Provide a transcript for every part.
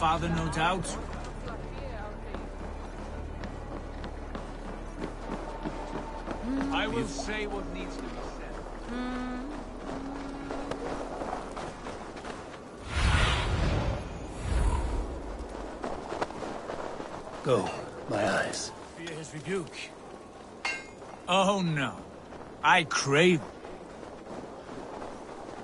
father, no doubt. I will say what needs to be said. Go, my eyes. Fear his rebuke. Oh no. I crave it.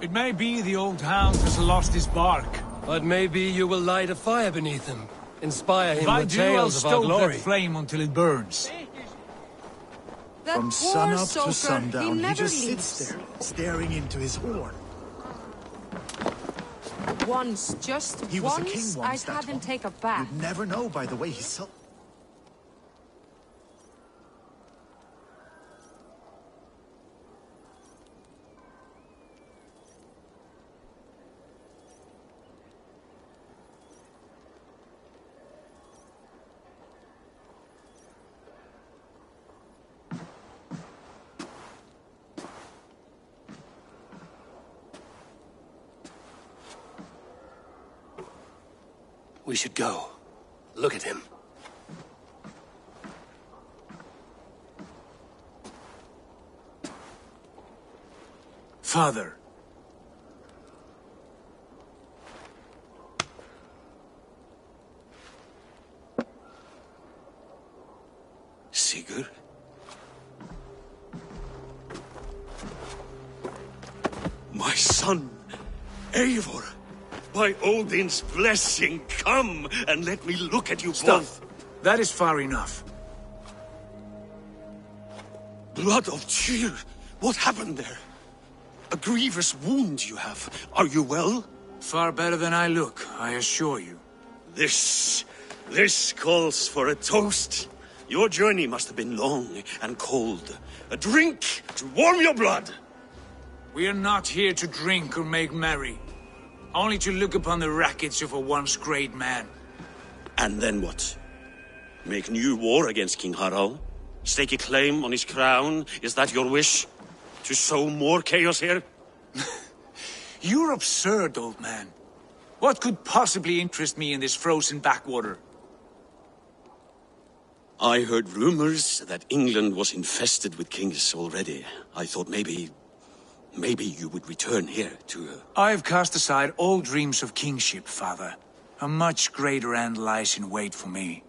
It may be the old hound has lost his bark. But maybe you will light a fire beneath him. Inspire him If I with do, I'll tales of our stoke glory. that flame until it burns. From sunup to sundown, he just sits there, staring into his horn. Once, just He was a king once, once, I'd that have him one. take a bath. You'd never know by the way he sulks. We should go. Look at him. Father. Sigurd? My son, Eivor! By Odin's blessing, come and let me look at you Stop. both. That is far enough. Blood of Tyr! What happened there? A grievous wound you have. Are you well? Far better than I look, I assure you. This calls for a toast. Your journey must have been long and cold. A drink to warm your blood. We are not here to drink or make merry. Only to look upon the wreckage of a once great man. And then what? Make new war against King Harald? Stake a claim on his crown? Is that your wish? To sow more chaos here? You're absurd, old man. What could possibly interest me in this frozen backwater? I heard rumors that England was infested with kings already. I thought maybe you would return here to... I've cast aside all dreams of kingship, father. A much greater end lies in wait for me.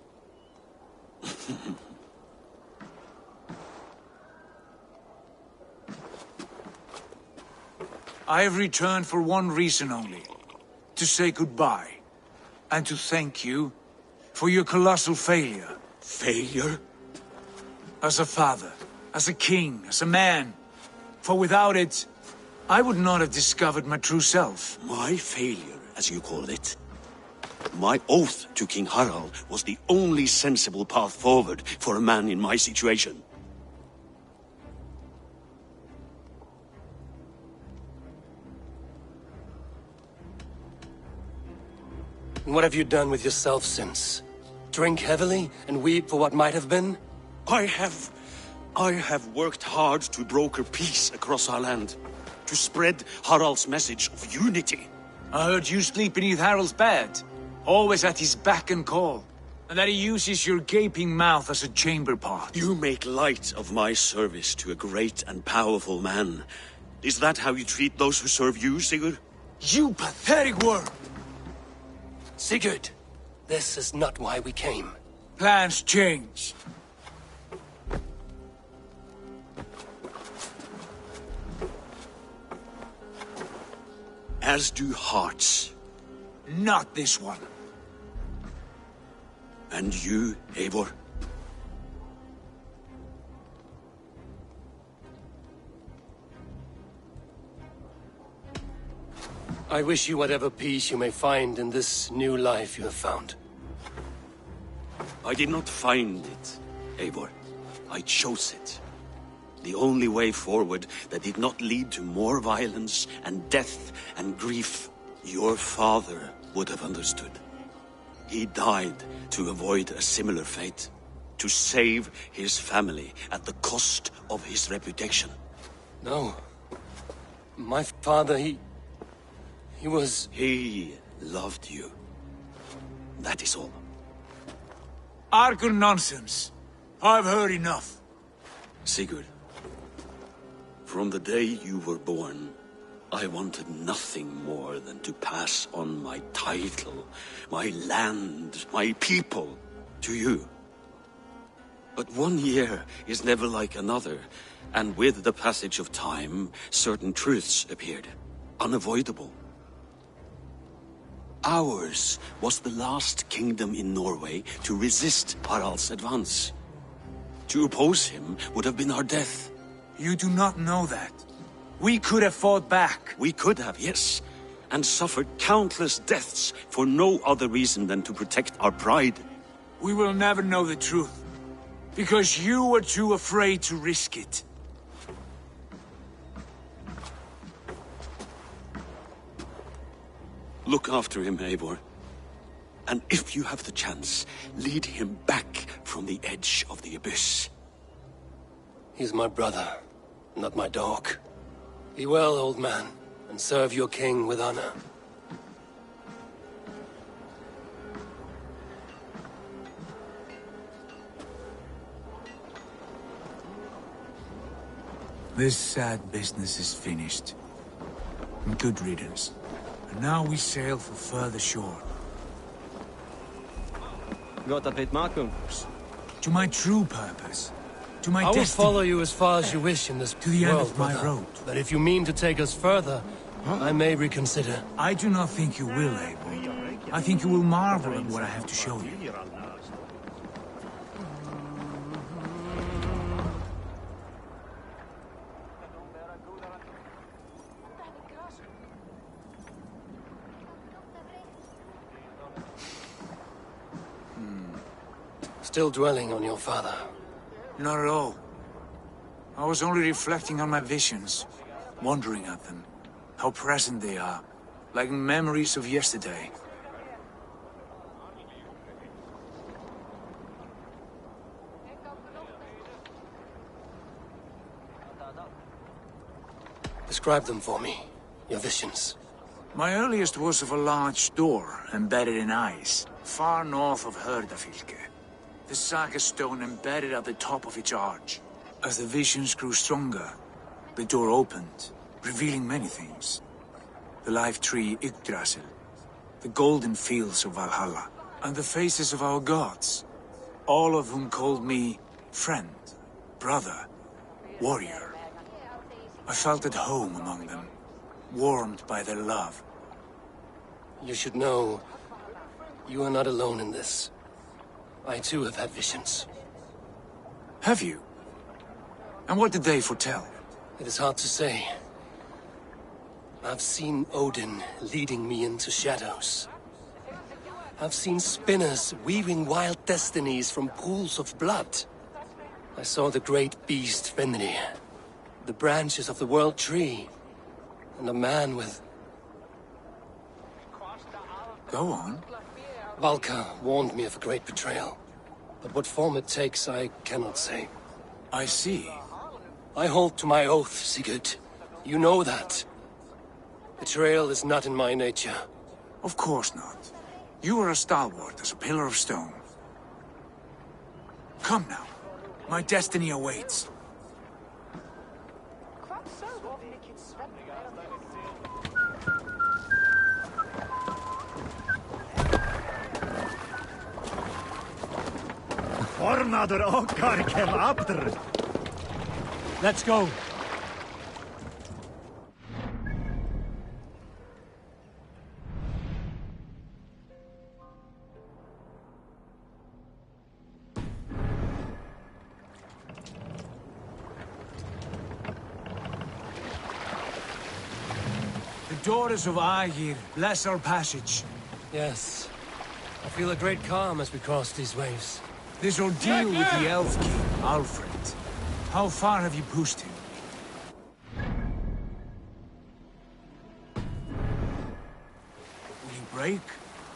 I have returned for one reason only. To say goodbye. And to thank you for your colossal failure. Failure? As a father, as a king, as a man. For without it, I would not have discovered my true self. My failure, as you call it. My oath to King Harald was the only sensible path forward for a man in my situation. And what have you done with yourself since? Drink heavily and weep for what might have been? I have worked hard to broker peace across our land. To spread Harald's message of unity. I heard you sleep beneath Harald's bed. Always at his beck and call. And that he uses your gaping mouth as a chamber pot. You make light of my service to a great and powerful man. Is that how you treat those who serve you, Sigurd? You pathetic worm! Sigurd, this is not why we came. Plans change. As do hearts. Not this one. And you, Eivor? I wish you whatever peace you may find in this new life you have found. I did not find it, Eivor. I chose it. The only way forward that did not lead to more violence and death and grief. Your father would have understood. He died to avoid a similar fate. To save his family at the cost of his reputation. No. My father, he was... He loved you. That is all. Argon nonsense. I've heard enough. Sigurd, from the day you were born, I wanted nothing more than to pass on my title, my land, my people, to you. But 1 year is never like another, and with the passage of time, certain truths appeared, unavoidable. Ours was the last kingdom in Norway to resist Harald's advance. To oppose him would have been our death. You do not know that. We could have fought back. We could have, yes, and suffered countless deaths for no other reason than to protect our pride. We will never know the truth. Because you were too afraid to risk it. Look after him, Eivor. And if you have the chance, lead him back from the edge of the abyss. He's my brother, not my dog. Be well, old man, and serve your king with honor. This sad business is finished. Good riddance. And now we sail for further shore. To my true purpose. To my I will destiny. follow you as far as you wish in this To the end world, of my brother. road. But if you mean to take us further, I may reconsider. I do not think you will, Abel. I think you will marvel at what I have to show you. Still dwelling on your father. Not at all. I was only reflecting on my visions, wondering at them. How present they are, like memories of yesterday. Describe them for me, your visions. My earliest was of a large door embedded in ice, far north of Herdafylke. The saga stone embedded at the top of its arch. As the visions grew stronger, the door opened, revealing many things. The life tree Yggdrasil, the golden fields of Valhalla, and the faces of our gods, all of whom called me friend, brother, warrior. I felt at home among them, warmed by their love. You should know, you are not alone in this. I too have had visions. Have you? And what did they foretell? It is hard to say. I've seen Odin leading me into shadows. I've seen spinners weaving wild destinies from pools of blood. I saw the great beast Fenrir, the branches of the world tree, and a man with... Go on. Valka warned me of a great betrayal. But what form it takes, I cannot say. I see. I hold to my oath, Sigurd. You know that. Betrayal is not in my nature. Of course not. You are as stalwart as a pillar of stone. Come now. My destiny awaits. Fornader okkar kem aftur. Let's go. The daughters of Aegir bless our passage. Yes. I feel a great calm as we cross these waves. This ordeal with the Elf King, Alfred. How far have you pushed him? Will you break?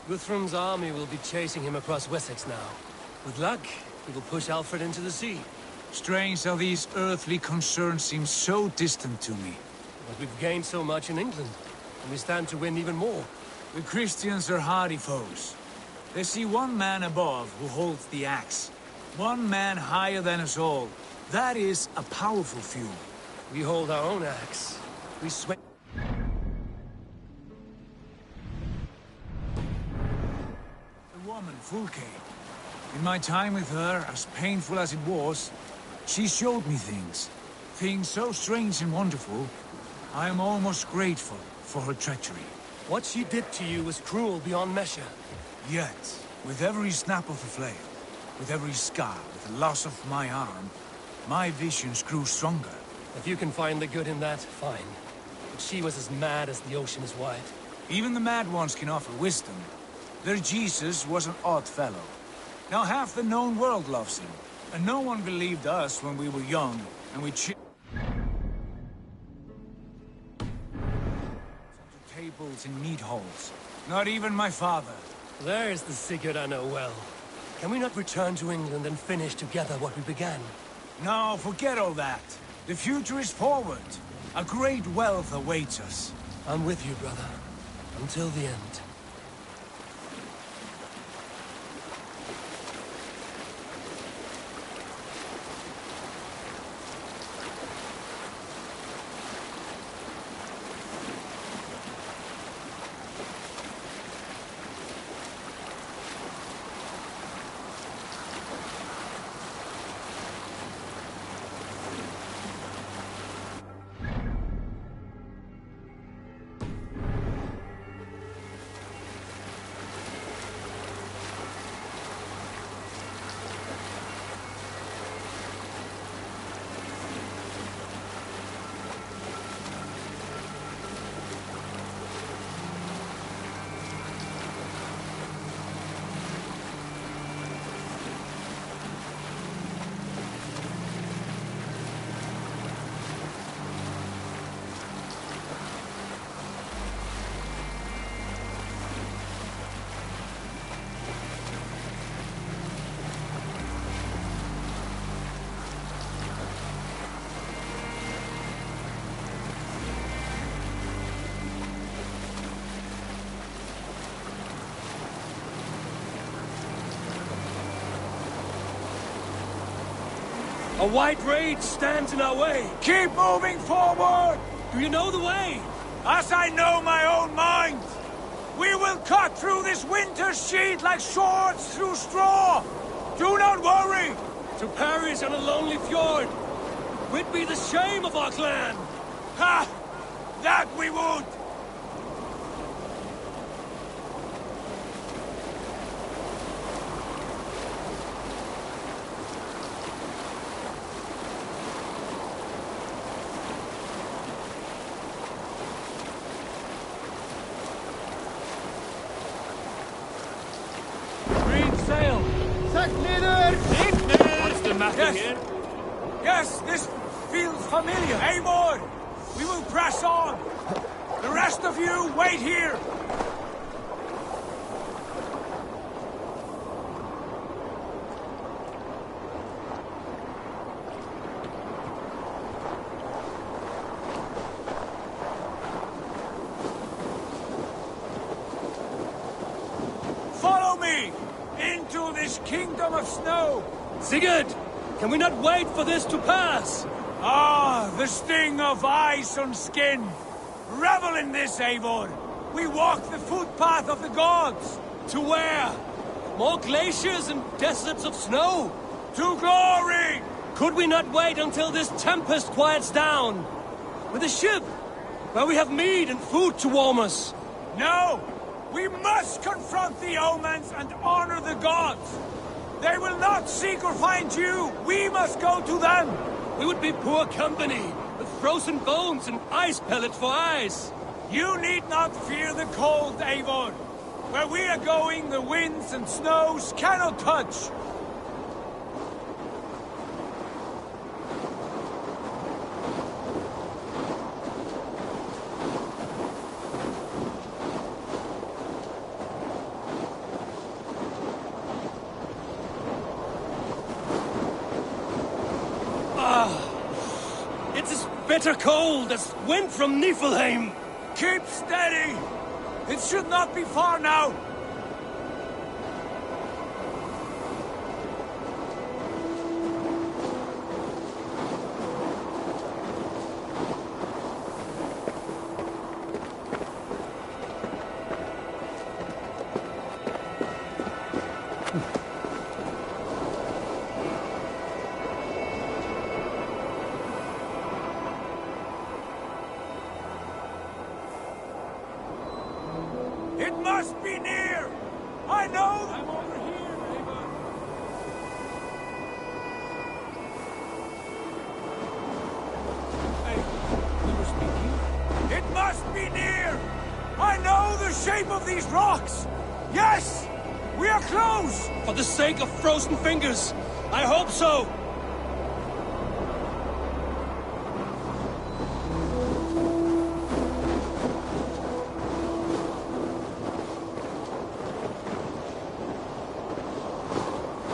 Guthrum's army will be chasing him across Wessex now. With luck, he will push Alfred into the sea. Strange how these earthly concerns seem so distant to me. But we've gained so much in England, and we stand to win even more. The Christians are hardy foes. They see one man above who holds the axe. One man higher than us all. That is a powerful few. We hold our own axe. We sweat. The woman, Fulke. In my time with her, as painful as it was, she showed me things. Things so strange and wonderful, I am almost grateful for her treachery. What she did to you was cruel beyond measure. Yet, with every snap of the flail, with every scar, with the loss of my arm, my visions grew stronger. If you can find the good in that, fine. But she was as mad as the ocean is wide. Even the mad ones can offer wisdom. Their Jesus was an odd fellow. Now half the known world loves him, and no one believed us when we were young, and we tables in meat halls. Not even my father. There's the Sigurd I know well. Can we not return to England and finish together what we began? No, forget all that. The future is forward. A great wealth awaits us. I'm with you, brother. Until the end. A white rage stands in our way. Keep moving forward! Do you know the way? As I know my own mind! We will cut through this winter's sheet like swords through straw! Do not worry! To perish on a lonely fjord. Would be the shame of our clan. Ha! That we would! What's the matter here? Yes, this feels familiar. Eivor! We will press on! The rest of you, wait here! Follow me! Into this kingdom of snow! Sigurd! Can we not wait for this to pass? Ah, the sting of ice on skin! Revel in this, Eivor! We walk the footpath of the gods! To where? More glaciers and deserts of snow? To glory! Could we not wait until this tempest quiets down? With a ship, where we have meat and food to warm us? No! We must confront the omens and honor the gods! They will not seek or find you! We must go to them! We would be poor company, with frozen bones and ice pellets for eyes. You need not fear the cold, Eivor. Where we are going, the winds and snows cannot touch. It's as bitter cold as wind from Niflheim. Keep steady! It should not be far now! know... I'm over here, Eivor. Hey, you were speaking? It must be near! I know the shape of these rocks! Yes! We are close! For the sake of frozen fingers, I hope so!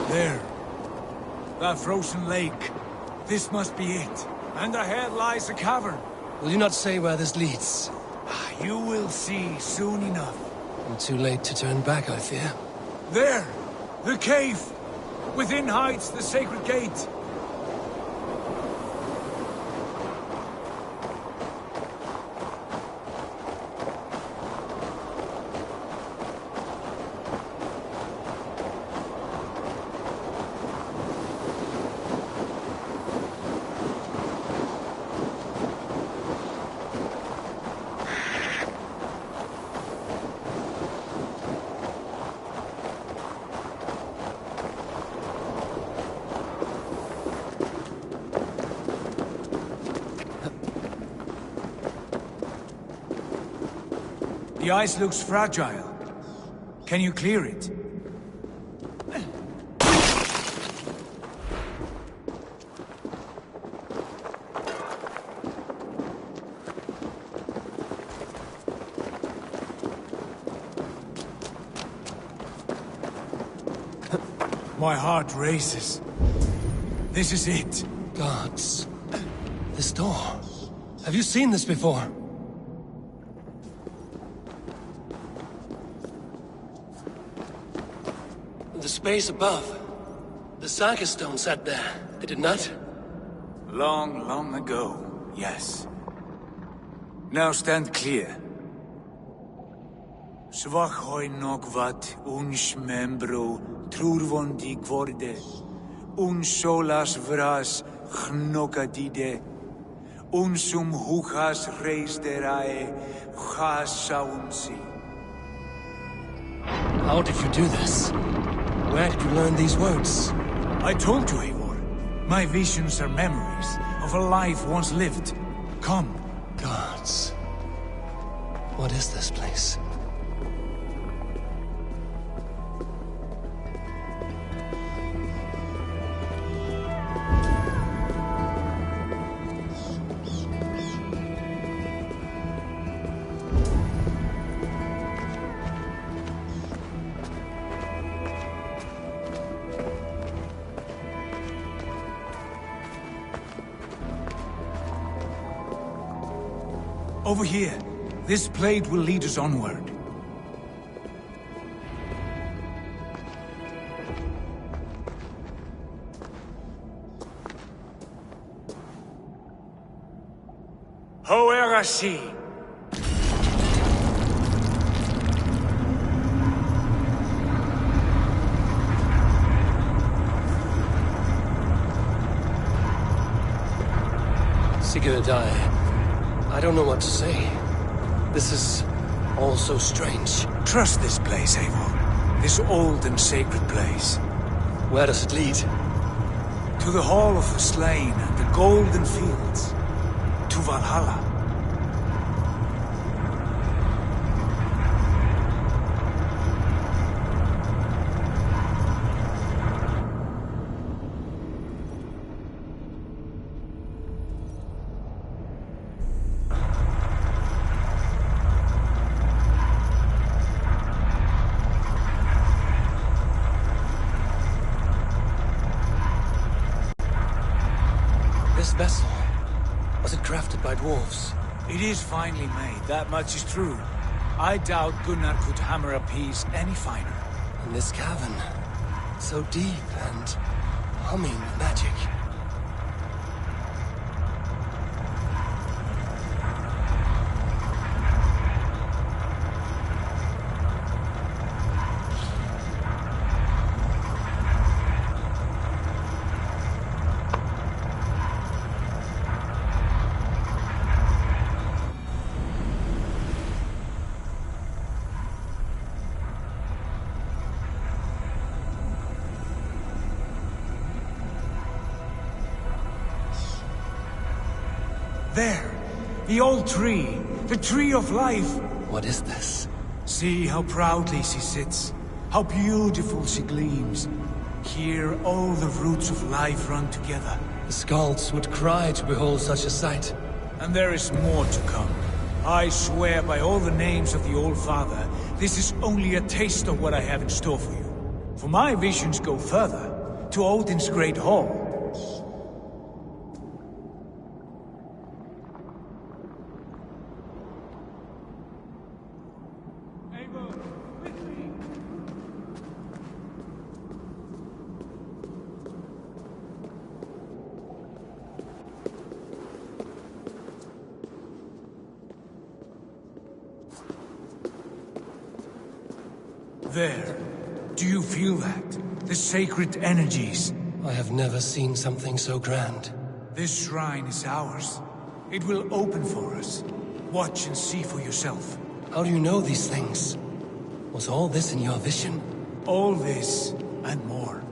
There. That frozen lake. This must be it. And ahead lies a cavern. Will you not say where this leads? You will see soon enough. I'm too late to turn back, I fear. There! The cave! Within hides the sacred gate. The ice looks fragile. Can you clear it? My heart races. This is it. Gods. This door. Have you seen this before? The space above. The Saga stone sat there, did it not? Long, long ago, yes. Now stand clear. Svachoi nogvat uns membro trurvondi gvorde, un solas vras gnokadide, unsum huchas reisderae chasaunsi. How did you do this? Where did you learn these words? I told you, Eivor. My visions are memories of a life once lived. Come. Gods. What is this place? Over here. This blade will lead us onward. Hoerasi! Sigurd, I don't know what to say. This is all so strange. Trust this place, Eivor. This old and sacred place. Where does it lead? To the Hall of the Slain and the Golden Fields. To Valhalla. This vessel, was it crafted by dwarves? It is finely made, that much is true. I doubt Gunnar could hammer a piece any finer. In this cavern, so deep and humming with magic. There! The old tree! The tree of life! What is this? See how proudly she sits. How beautiful she gleams. Here all the roots of life run together. The Skalds would cry to behold such a sight. And there is more to come. I swear by all the names of the Old Father, this is only a taste of what I have in store for you. For my visions go further, to Odin's Great Hall. There. Do you feel that? The sacred energies. I have never seen something so grand. This shrine is ours. It will open for us. Watch and see for yourself. How do you know these things? Was all this in your vision? All this and more.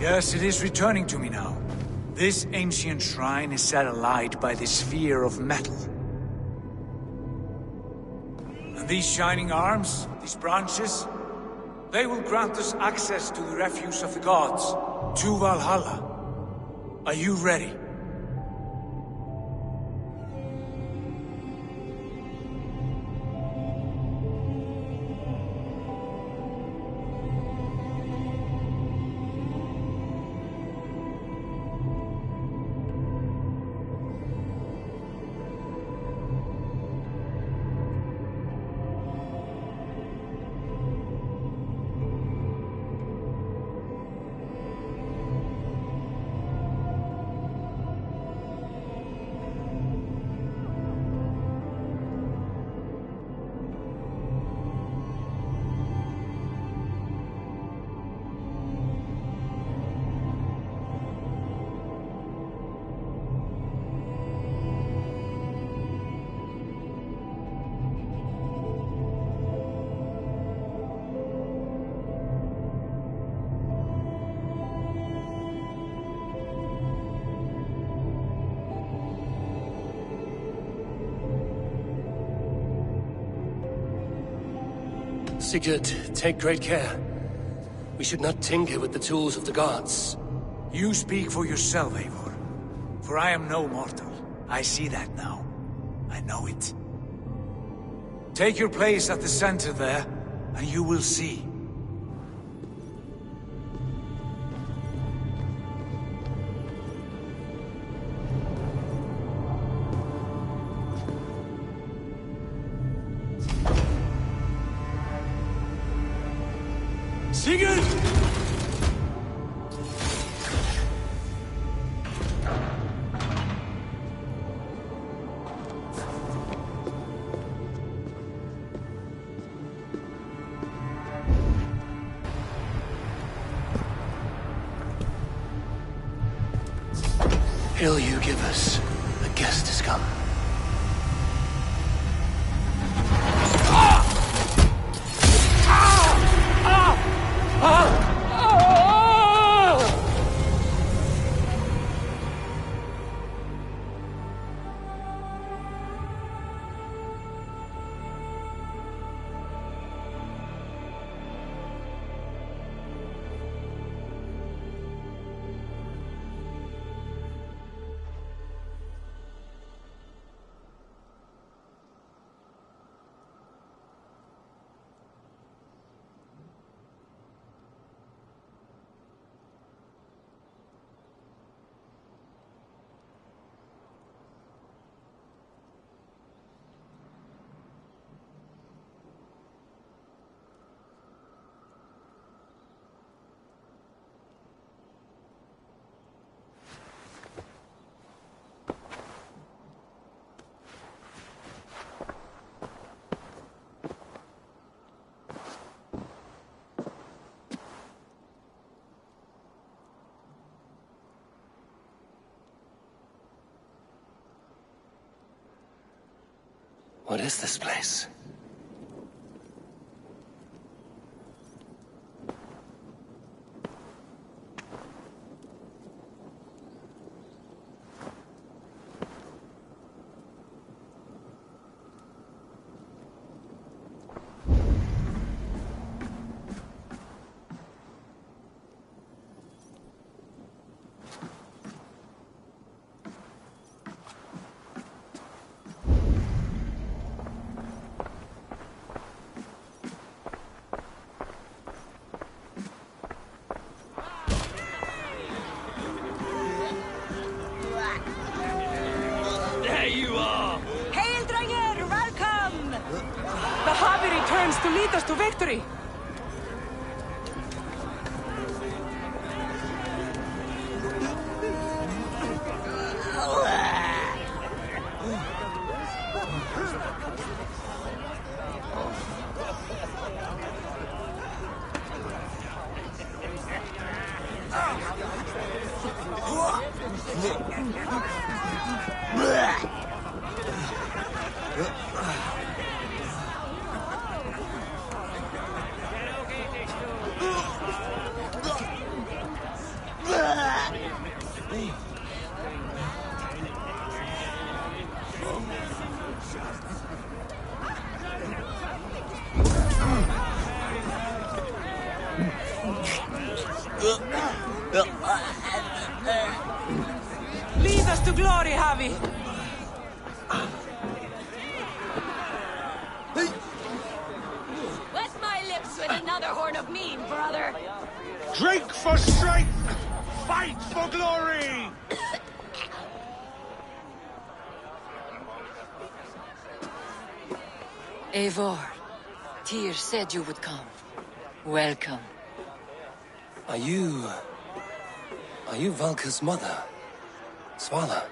Yes, it is returning to me now. This ancient shrine is set alight by this sphere of metal. And these shining arms, these branches, they will grant us access to the refuse of the gods, to Valhalla. Are you ready? Sigurd, take great care. We should not tinker with the tools of the gods. You speak for yourself, Eivor. For I am no mortal. I see that now. I know it. Take your place at the center there, and you will see. Sigurd! Hill you give us. The guest has come. What is this place? To lead us to victory! Lead us to glory, Javi! Wet my lips with another horn of mead, brother! Drink for strength! Fight for glory! Eivor, Tyr said you would come. Welcome. Are you Valka's mother? Svala?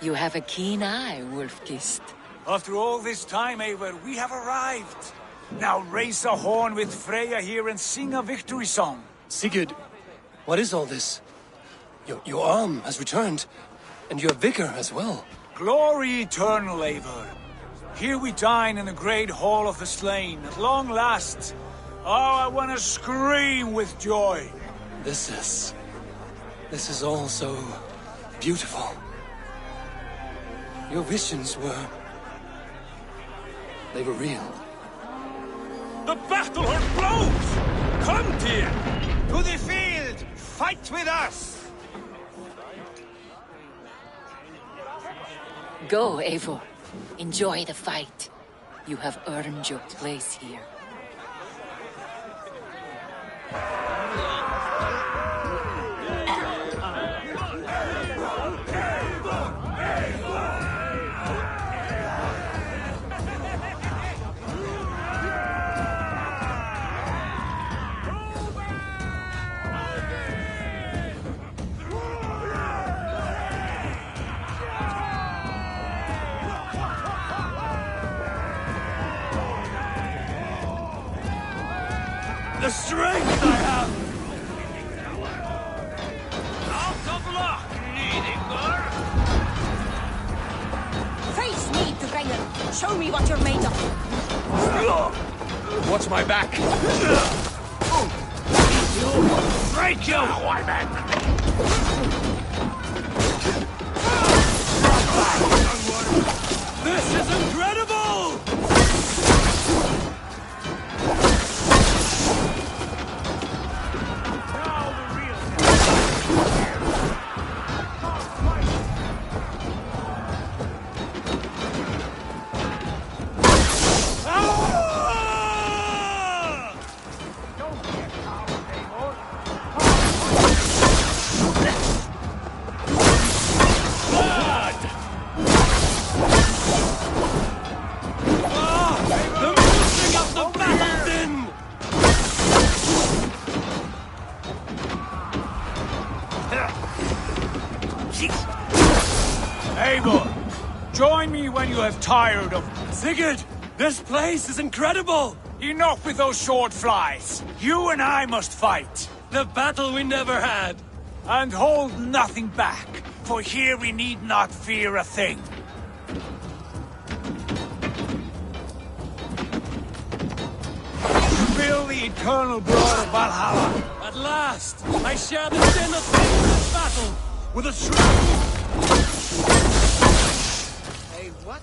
You have a keen eye, Wolfkist. After all this time, Eivor, we have arrived. Now raise a horn with Freya here and sing a victory song. Sigurd, what is all this? Your arm has returned, and your vigor as well. Glory eternal, Eivor. Here we dine in the great hall of the slain, at long last. Oh, I want to scream with joy. This is all so beautiful. Your visions they were real. The battle horn blows! Come, Tyr! To the field! Fight with us! Go, Eivor. Enjoy the fight. You have earned your place here. The strength I have! Out of luck, Nidingur! Face me, Dranger! Show me what you're made of! Watch my back! Break you! Now I'm This is incredible! Eivor, join me when you have tired of... Sigurd, this place is incredible! Enough with those short flies. You and I must fight. The battle we never had. And hold nothing back, for here we need not fear a thing. the eternal blood of Valhalla. At last, I share the sin of this battle with a shroud. Hey, what?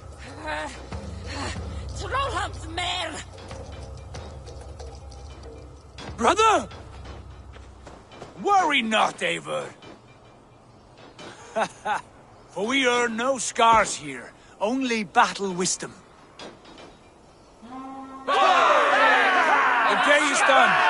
Trollham's mare! Brother! Worry not, Eivor. For we earn no scars here, only battle wisdom. The day is done.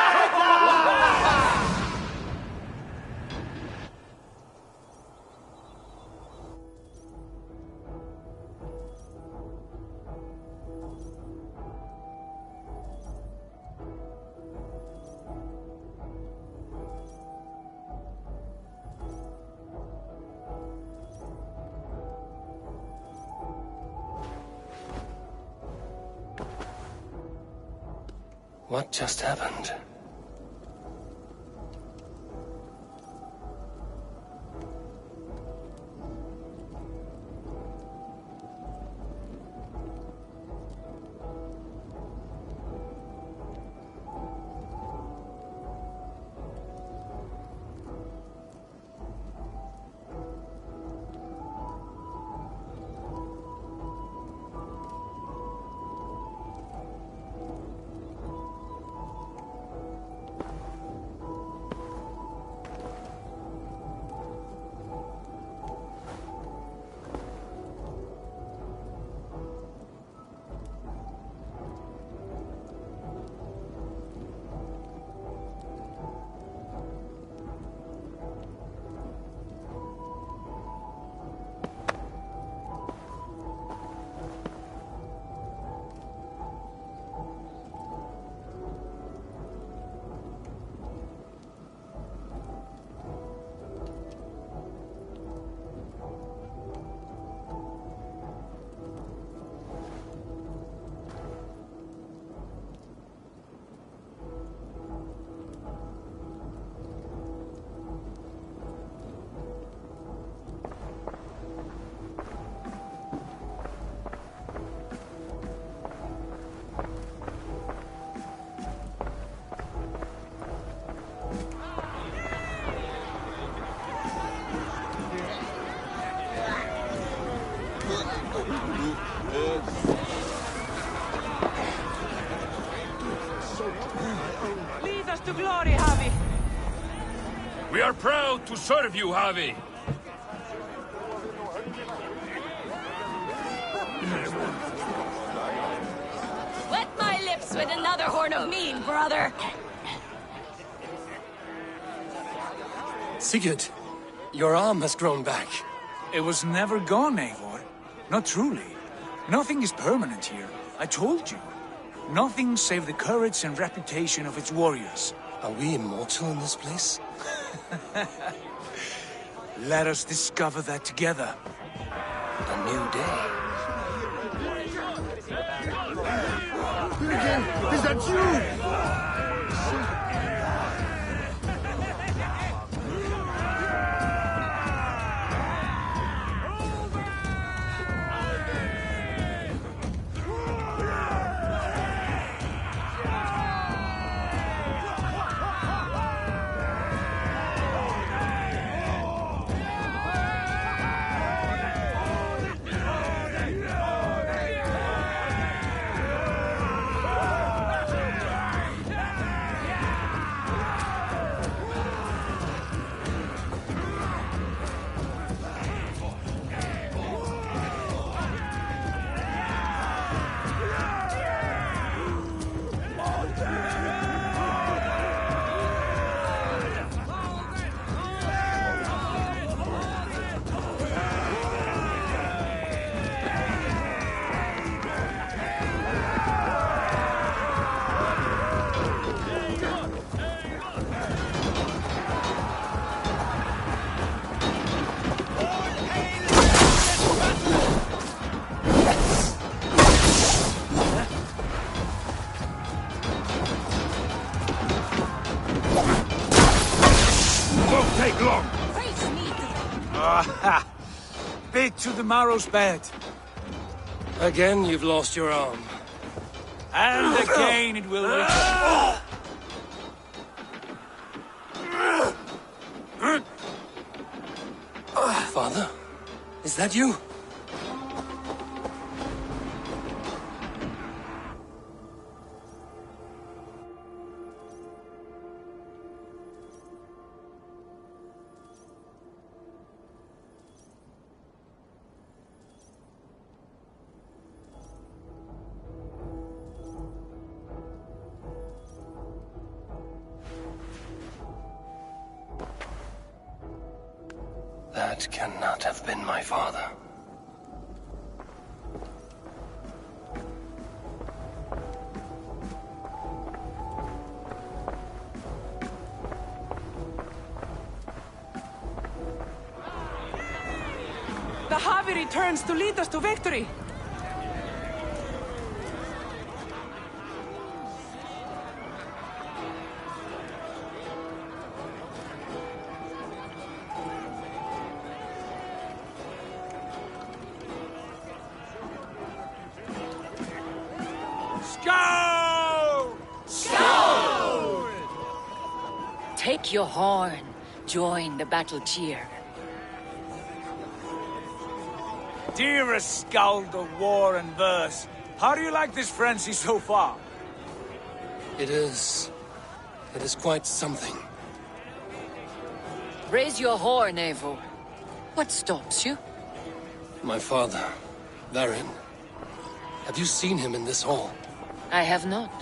What just happened? Lead us to glory, Javi. We are proud to serve you, Javi. Wet my lips with another horn of mead, brother! Sigurd, your arm has grown back. It was never gone, Eivor. Not truly. Nothing is permanent here. I told you. Nothing save the courage and reputation of its warriors. Are we immortal in this place? Let us discover that together. A new day. Is that you? Take long. Face me! Bit to the marrow's bed. Again, you've lost your arm. And again it will return. Father? Is that you? That cannot have been my father. The Javi returns to lead us to victory. Scout! Scout! Take your horn. Join the battle cheer. Dearest Skald of war and verse, how do you like this frenzy so far? It is quite something. Raise your horn, Eivor. What stops you? My father, Varin. Have you seen him in this hall? I have not.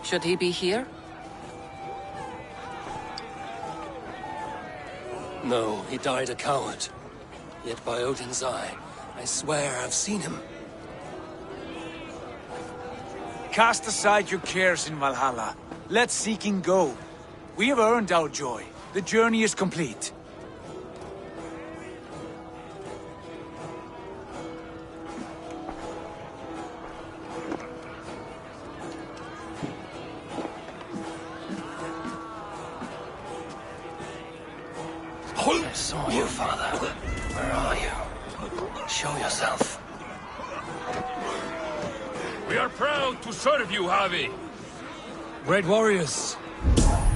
Should he be here? No, he died a coward. Yet by Odin's eye, I swear I've seen him. Cast aside your cares in Valhalla. Let seeking go. We have earned our joy. The journey is complete. I saw you, Father. Where are you? Show yourself. We are proud to serve you, Javi. Great warriors.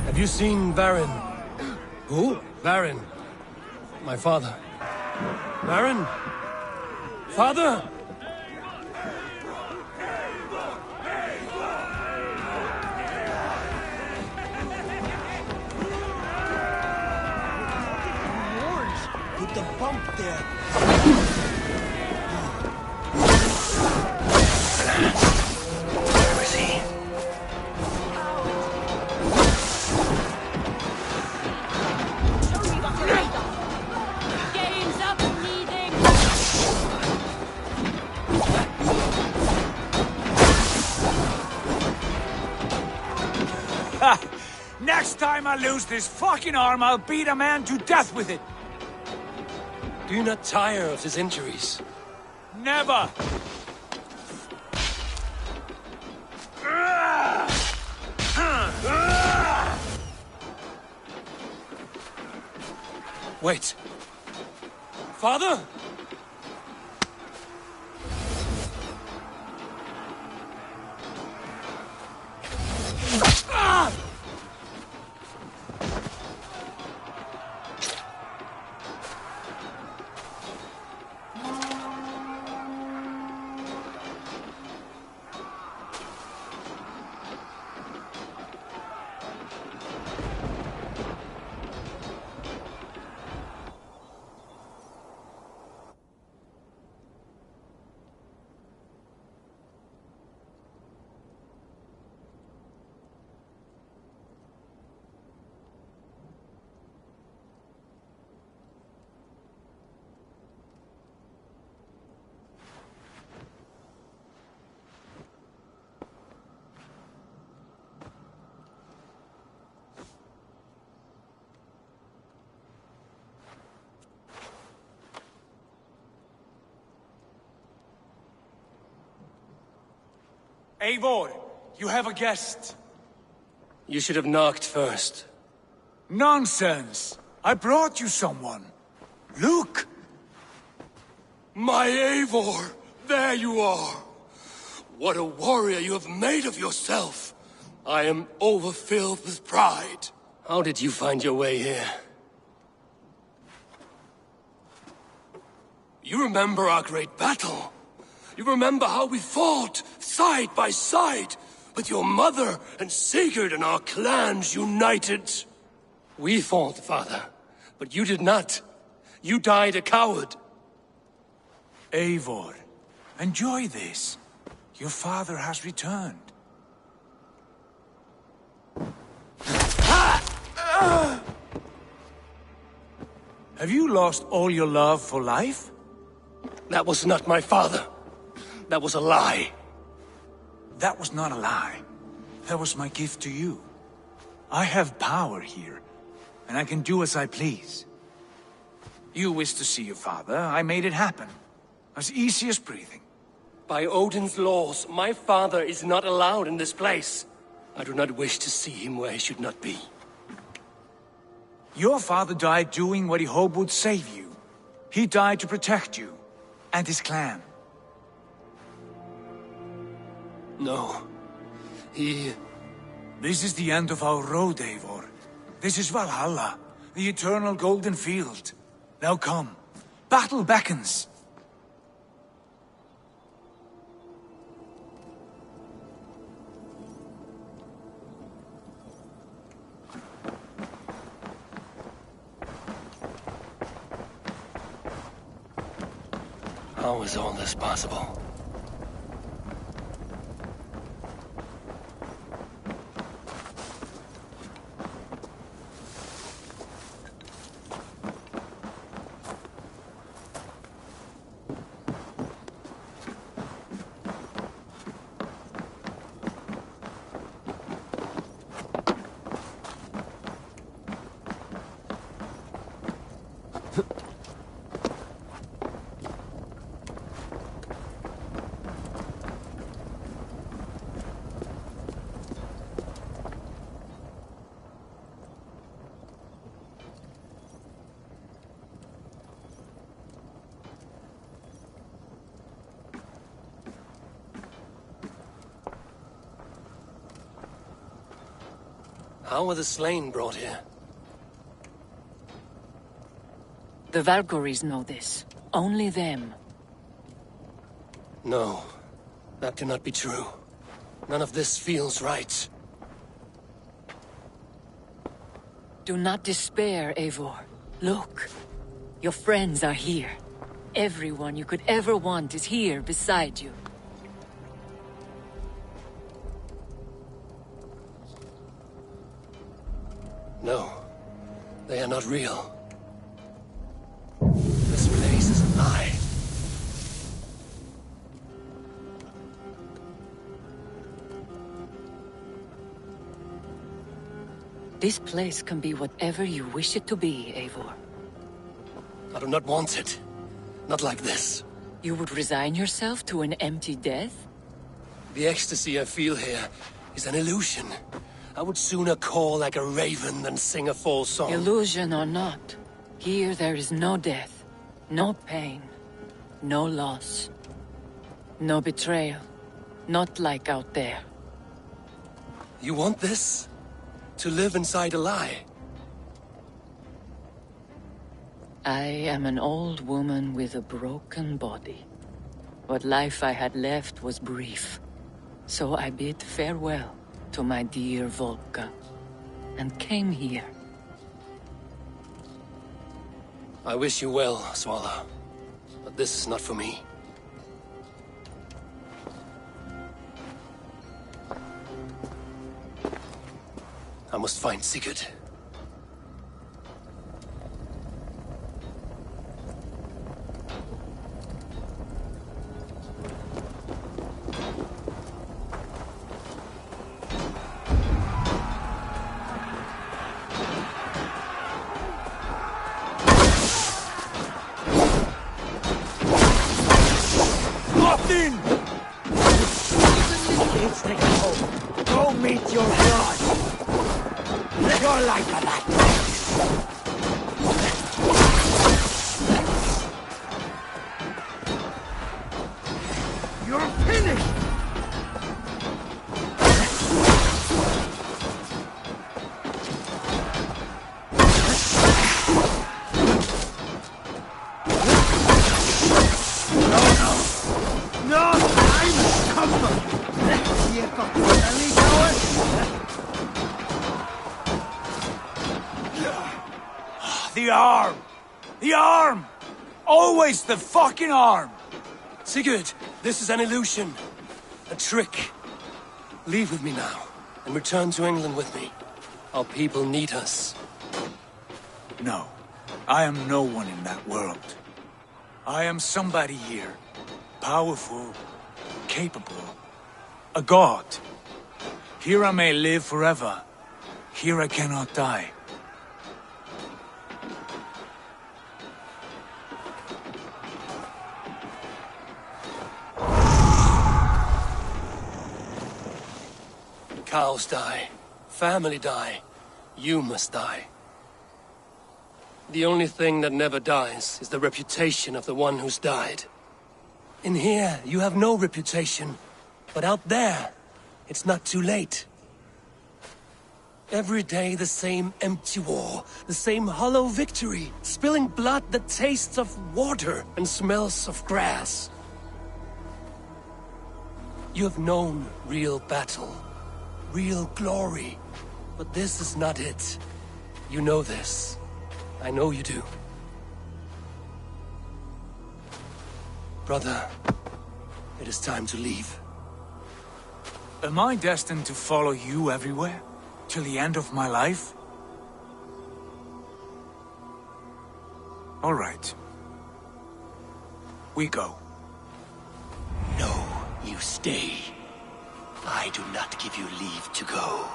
Have you seen Varin? Who? Varin. My father. Varin? Father? Put the bump there. Where is he? Game's up, leading. Ha! Next time I lose this fucking arm, I'll beat a man to death with it. Do you not tire of his injuries? Never! Wait. Father? Eivor, you have a guest. You should have knocked first. Nonsense! I brought you someone. Look! My Eivor! There you are! What a warrior you have made of yourself! I am overfilled with pride. How did you find your way here? You remember our great battle? You remember how we fought, side by side, with your mother and Sigurd and our clans united? We fought, father, but you did not. You died a coward. Eivor, enjoy this. Your father has returned. Have you lost all your love for life? That was not my father. That was a lie. That was not a lie. That was my gift to you. I have power here, and I can do as I please. You wished to see your father, I made it happen. As easy as breathing. By Odin's laws, my father is not allowed in this place. I do not wish to see him where he should not be. Your father died doing what he hoped would save you. He died to protect you, and his clan. No. This is the end of our road, Eivor. This is Valhalla, the eternal golden field. Now come. Battle beckons. How is all this possible? How were the slain brought here? The Valkyries know this. Only them. No, that cannot be true. None of this feels right. Do not despair, Eivor. Look. Your friends are here. Everyone you could ever want is here beside you. No, they are not real. This place is a lie. This place can be whatever you wish it to be, Eivor. I do not want it. Not like this. You would resign yourself to an empty death? The ecstasy I feel here is an illusion. I would sooner call like a raven than sing a false song. Illusion or not, here there is no death, no pain, no loss, no betrayal, not like out there. You want this? To live inside a lie? I am an old woman with a broken body. What life I had left was brief, so I bid farewell to my dear Volka, and came here. I wish you well, Swallow, but this is not for me. I must find Sigurd. Go meet your god! You're like that! You're finished! The arm! The arm! Always the fucking arm! Sigurd, this is an illusion. A trick. Leave with me now, and return to England with me. Our people need us. No. I am no one in that world. I am somebody here. Powerful. Capable. A god. Here I may live forever. Here I cannot die. Cows die. Family die. You must die. The only thing that never dies is the reputation of the one who's died. In here, you have no reputation. But out there, it's not too late. Every day the same empty war, the same hollow victory, spilling blood that tastes of water and smells of grass. You have known real battle, real glory, but this is not it. You know this. I know you do. Brother, it is time to leave. Am I destined to follow you everywhere? Till the end of my life? All right. We go. No, you stay. I do not give you leave to go.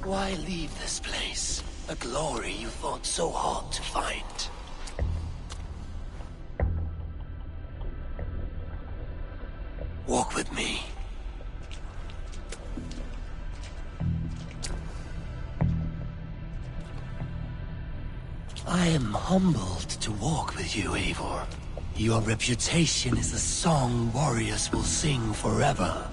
Why leave this place? A glory you fought so hard to find. Walk with me. I am humbled to walk with you, Eivor. Your reputation is a song warriors will sing forever.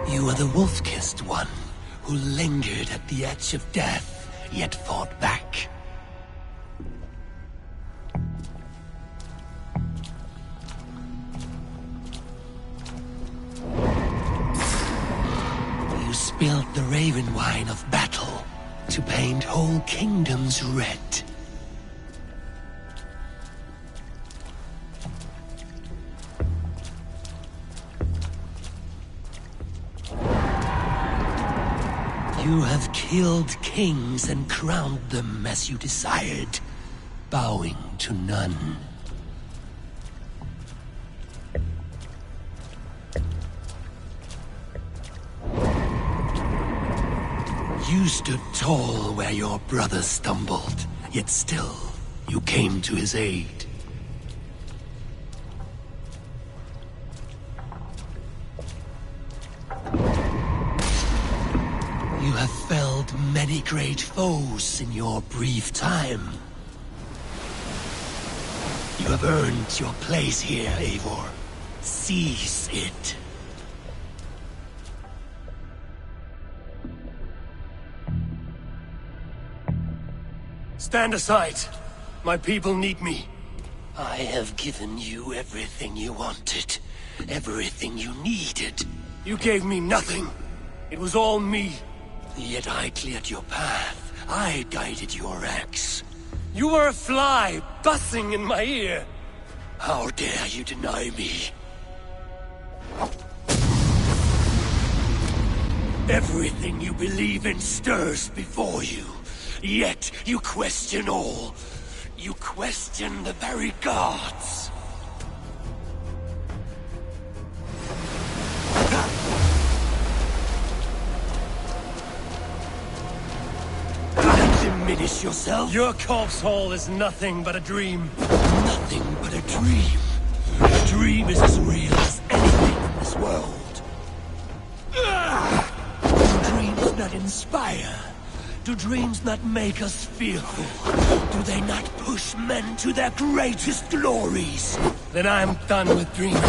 You are the wolf-kissed one, who lingered at the edge of death, yet fought back. You spilled the raven wine of battle to paint whole kingdoms red. You have killed kings and crowned them as you desired, bowing to none. You stood tall where your brother stumbled, yet still you came to his aid. You have felled many great foes in your brief time. You have earned your place here, Eivor. Seize it. Stand aside. My people need me. I have given you everything you wanted. Everything you needed. You gave me nothing. It was all me. Yet I cleared your path. I guided your axe. You were a fly, buzzing in my ear. How dare you deny me? Everything you believe in stirs before you. Yet you question all. You question the very gods. Diminish yourself? Your corpse hall is nothing but a dream. Nothing nothing but a dream. A dream is as real as anything in this world. Do dreams not inspire? Do dreams not make us fearful? Do they not push men to their greatest glories? Then I'm done with dreaming.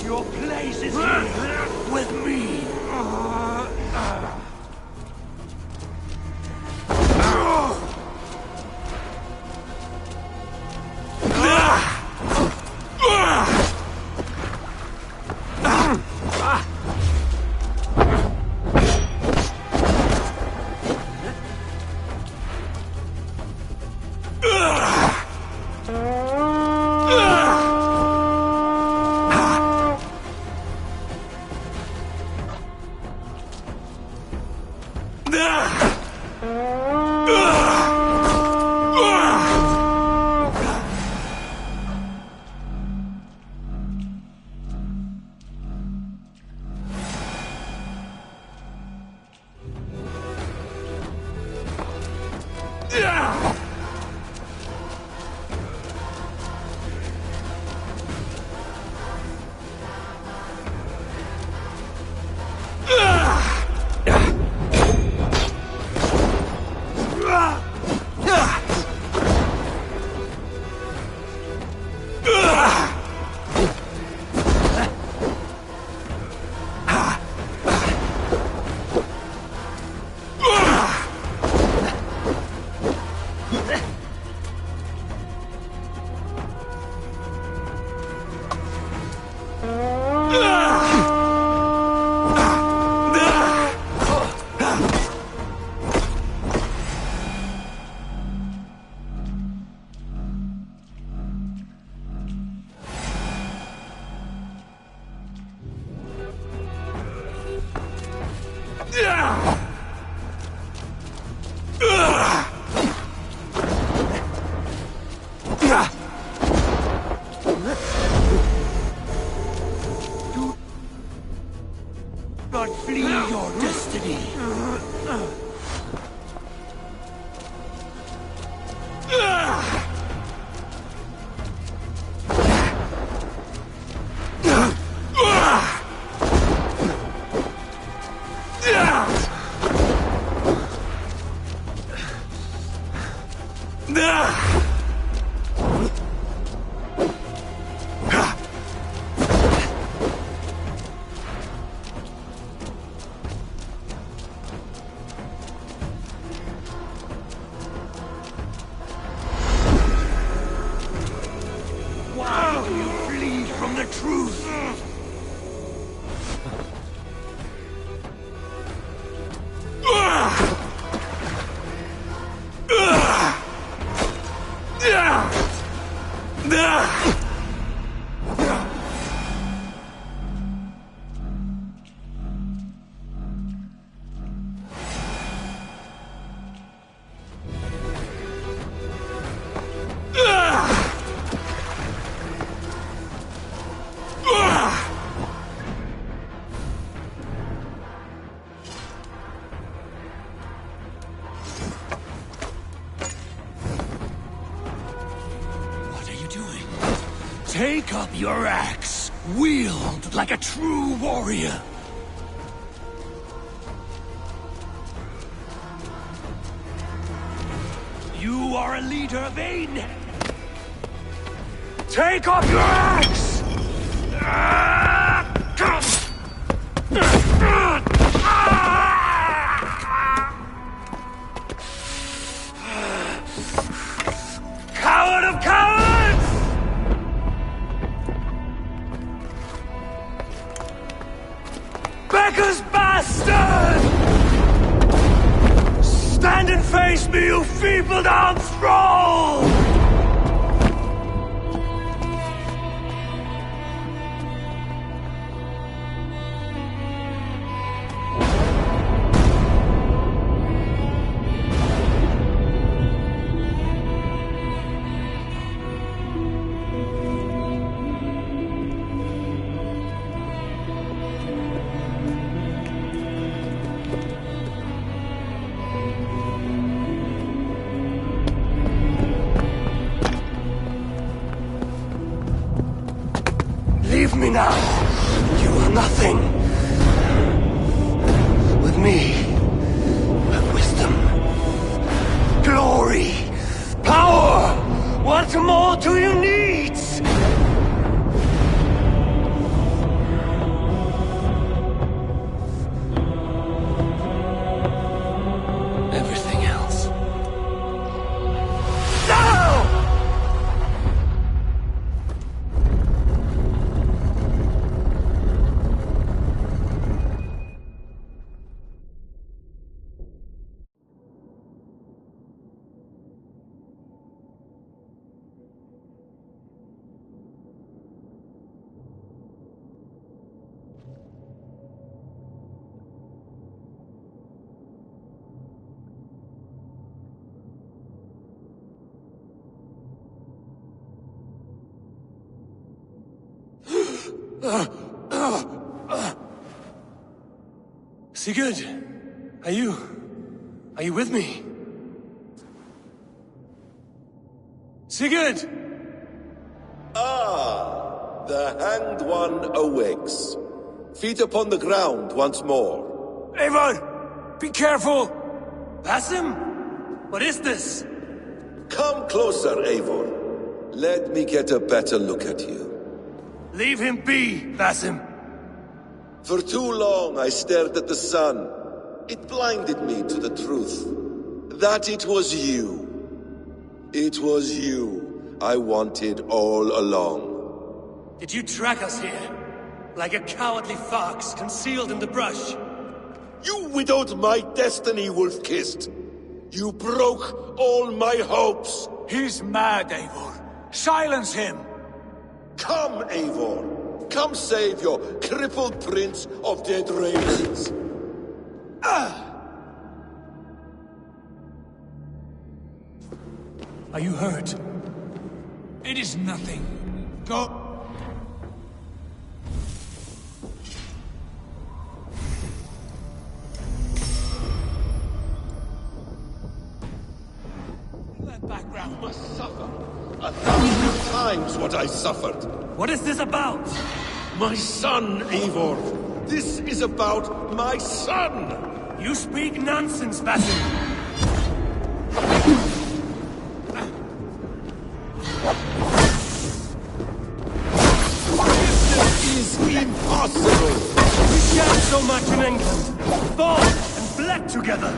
Your place is here with me. Not flee your destiny. Why do you flee from the truth? Take up your axe, wield like a true warrior. You are a leader, Vayne. Take up your axe! Coward of cowards! Beggar's bastard! Stand and face me, you feeble-down thrall! Leave me now. You are nothing. With me, you have wisdom, glory, power. What more do you need? Everything else. No! Sigurd, are you with me? Sigurd! Ah, the Hanged One awakes. Feet upon the ground once more. Eivor! Be careful! Basim? What is this? Come closer, Eivor. Let me get a better look at you. Leave him be, Basim. For too long I stared at the sun. It blinded me to the truth. That it was you. It was you I wanted all along. Did you track us here? Like a cowardly fox concealed in the brush? You widowed my destiny, wolf-kissed. You broke all my hopes. He's mad, Eivor. Silence him! Come, Eivor. Come save your crippled prince of dead ravens. Are you hurt? It is nothing. Go. That background Must suffer 1,000 times what I suffered. What is this about? My son, Eivor. This is about my son. You speak nonsense, Basil. This is impossible. We shared so much in England. Fought and bled together.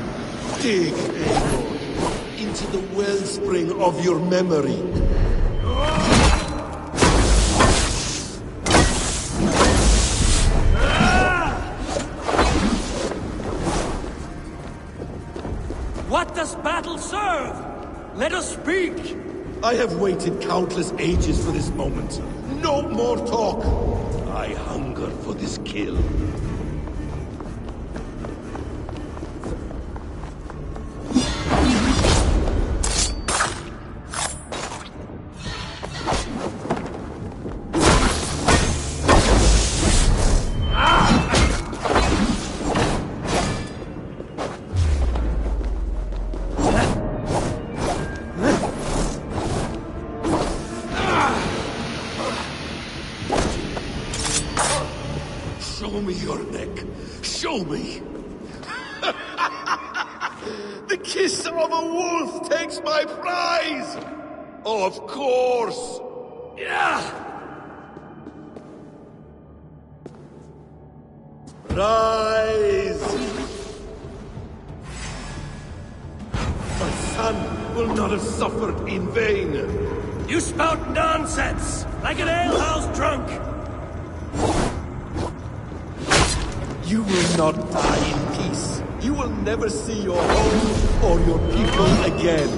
Dig, Eivor, into the wellspring of your memory. What does battle serve? Let us speak! I have waited countless ages for this moment. No more talk. I hunger for this kill. Show me your neck. Show me. The kiss of a wolf takes my prize. Of course. Yeah! Rise. My son will not have suffered in vain. You spout nonsense! Like an alehouse drunk! You will not die in peace. You will never see your home or your people again.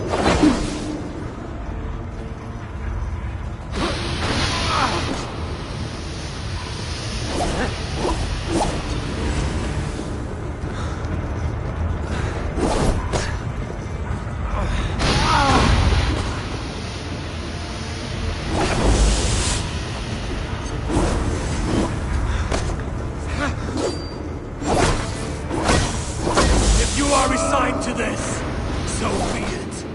You are resigned to this! So be it!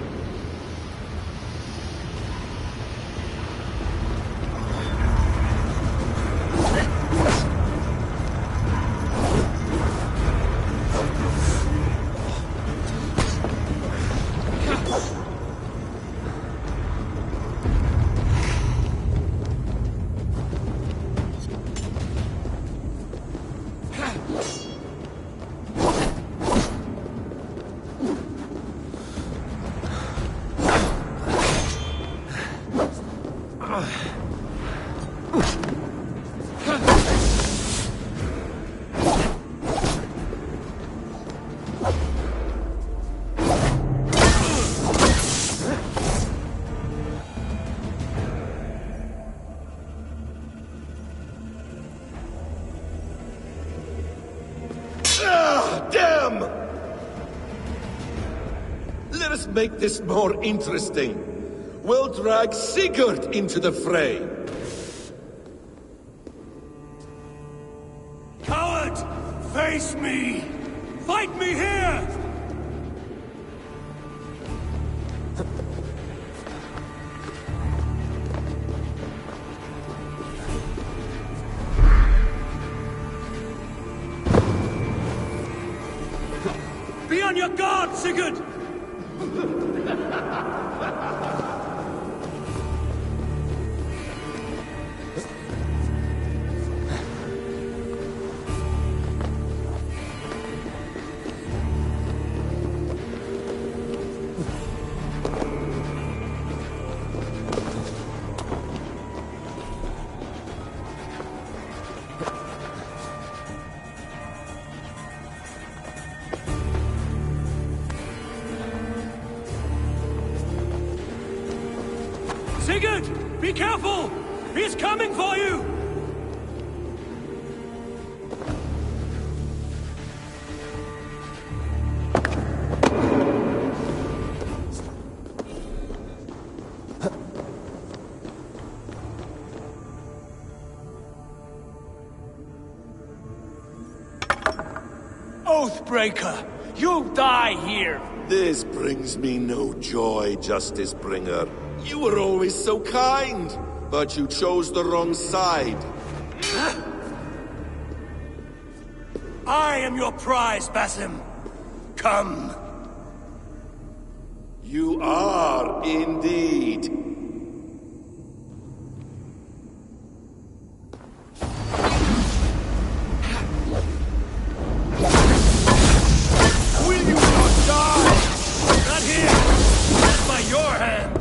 Damn! Let us make this more interesting. We'll drag Sigurd into the fray. Coward! Face me! Fight me here! Be on your guard, Sigurd! Sigurd! Be careful! He's coming for you! Oathbreaker! You'll die here! This brings me no joy, Justice Bringer. You were always so kind, but you chose the wrong side. I am your prize, Basim. Come. You are indeed. Will you not die? Not here! Not by your hand!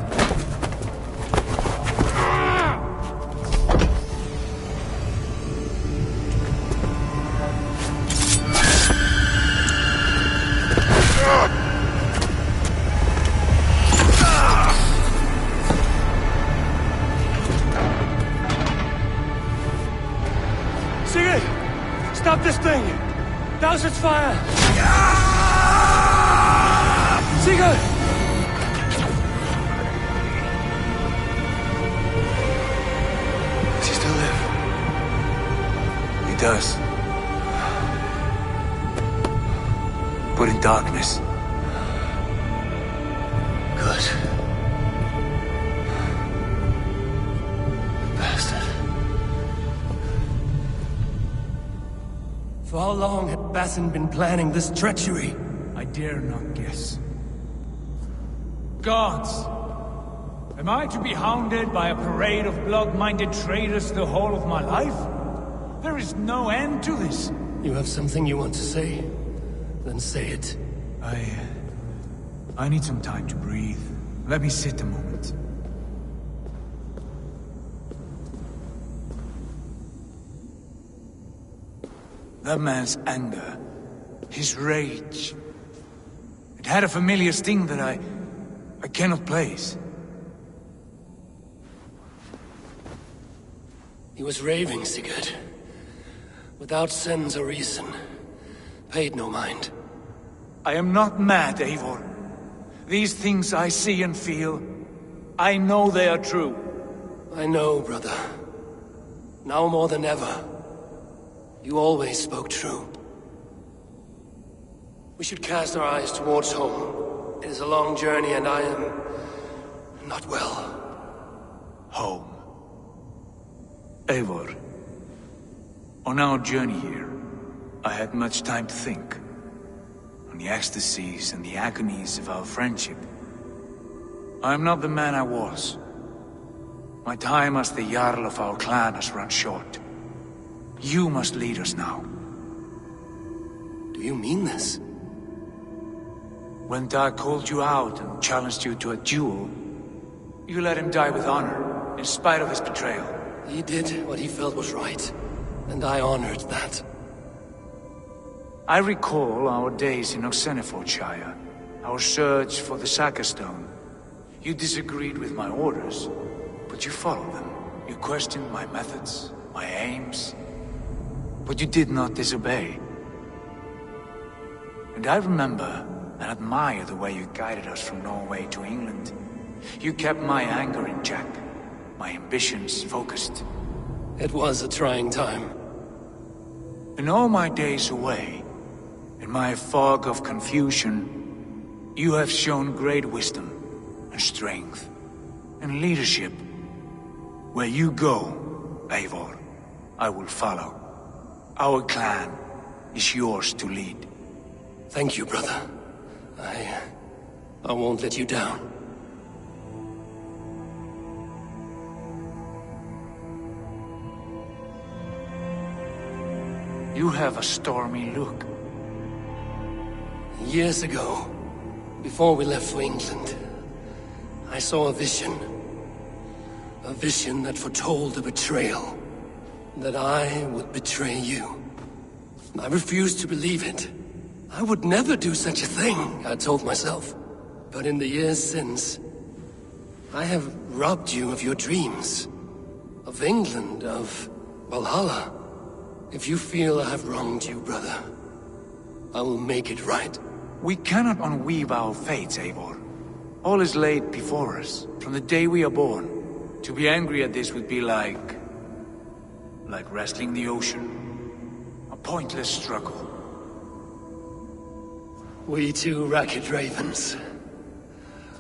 Sigurd! Stop this thing! Douse its fire! Sigurd! Does he still live? He does. But in darkness. Good. Bastard. For how long had Basim been planning this treachery? I dare not guess. Gods! Am I to be hounded by a parade of blood-minded traitors the whole of my life? There is no end to this. You have something you want to say? Then say it. I need some time to breathe. Let me sit a moment. That man's anger, his rage, it had a familiar sting that I cannot place. He was raving, Sigurd. Without sense or reason. Paid no mind. I am not mad, Eivor. These things I see and feel, I know they are true. I know, brother. Now more than ever. You always spoke true. We should cast our eyes towards home. It is a long journey and I am not well. Home. Eivor. On our journey here, I had much time to think. On the ecstasies and the agonies of our friendship. I am not the man I was. My time as the Jarl of our clan has run short. You must lead us now. Do you mean this? When Dag called you out and challenged you to a duel, you let him die with honor, in spite of his betrayal. He did what he felt was right, and I honored that. I recall our days in Oxenfordshire, our search for the Saka Stone. You disagreed with my orders, but you followed them. You questioned my methods, my aims, but you did not disobey. And I remember and admire the way you guided us from Norway to England. You kept my anger in check, my ambitions focused. It was a trying time. In all my days away, in my fog of confusion, you have shown great wisdom and strength and leadership. Where you go, Eivor, I will follow. Our clan is yours to lead. Thank you, brother. I won't let you down. You have a stormy look. Years ago, before we left for England, I saw a vision. A vision that foretold a betrayal. That I would betray you. I refused to believe it. I would never do such a thing, I told myself. But in the years since, I have robbed you of your dreams. Of England, of Valhalla. If you feel I have wronged you, brother, I will make it right. We cannot unweave our fates, Eivor. All is laid before us, from the day we are born. To be angry at this would be like wrestling the ocean. A pointless struggle. We two ragged ravens.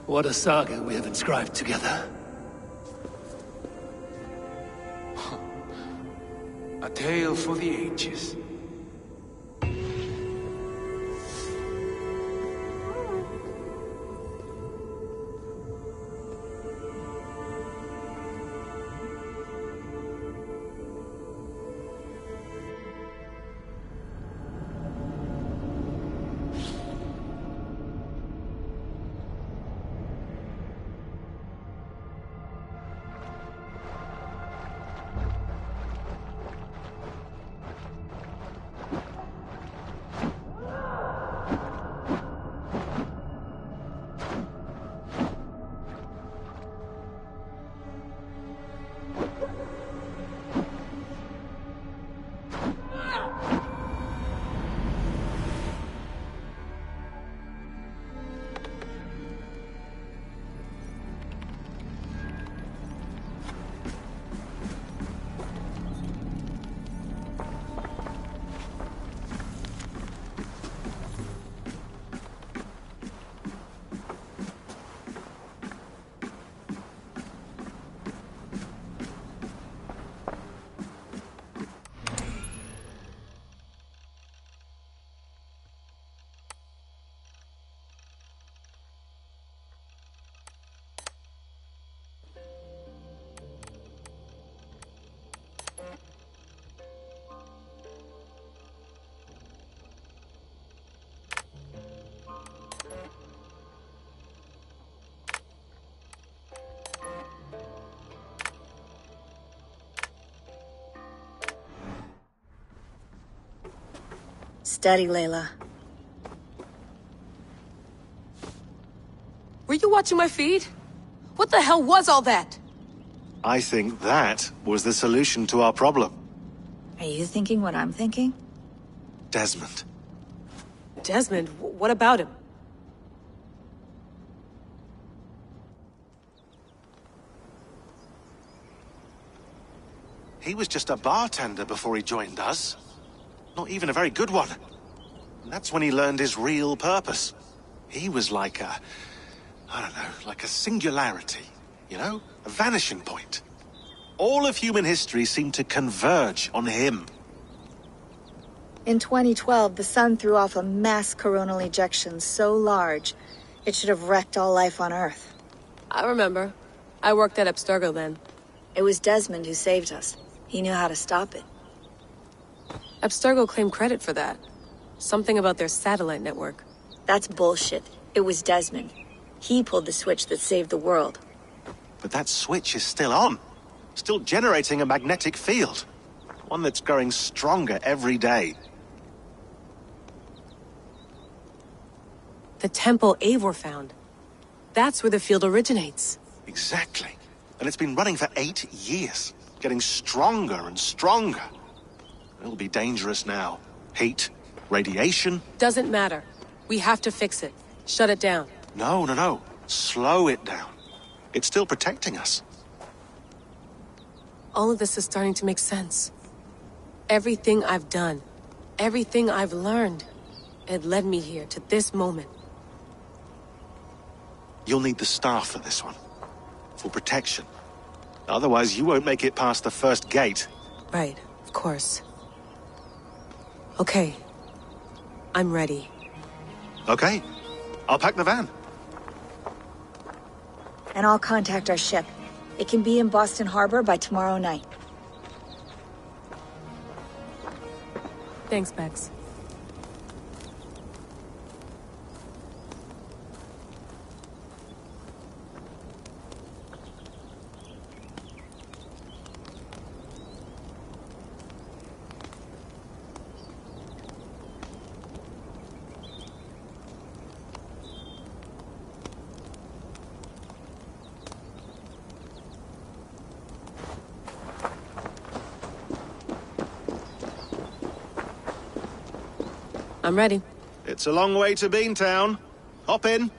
What a saga we have inscribed together. A tale for the ages. Steady, Layla. Were you watching my feed? What the hell was all that? I think that was the solution to our problem. Are you thinking what I'm thinking? Desmond. Desmond? What about him? He was just a bartender before he joined us. Not even a very good one. And that's when he learned his real purpose. He was like a... I don't know, like a singularity, you know? A vanishing point. All of human history seemed to converge on him. In 2012, the sun threw off a mass coronal ejection so large, it should have wrecked all life on Earth. I remember. I worked at Abstergo then. It was Desmond who saved us. He knew how to stop it. Abstergo claimed credit for that. Something about their satellite network. That's bullshit. It was Desmond. He pulled the switch that saved the world. But that switch is still on. Still generating a magnetic field. One that's growing stronger every day. The temple Eivor found. That's where the field originates. Exactly. And it's been running for 8 years. Getting stronger and stronger. It'll be dangerous now. Heat, radiation. Doesn't matter. We have to fix it. Shut it down. No. Slow it down. It's still protecting us. All of this is starting to make sense. Everything I've done, everything I've learned, it led me here to this moment. You'll need the staff for this one. For protection. Otherwise, you won't make it past the first gate. Right, of course. Okay. I'm ready. Okay. I'll pack the van. And I'll contact our ship. It can be in Boston Harbor by tomorrow night. Thanks, Bex. I'm ready. It's a long way to Beantown. Hop in.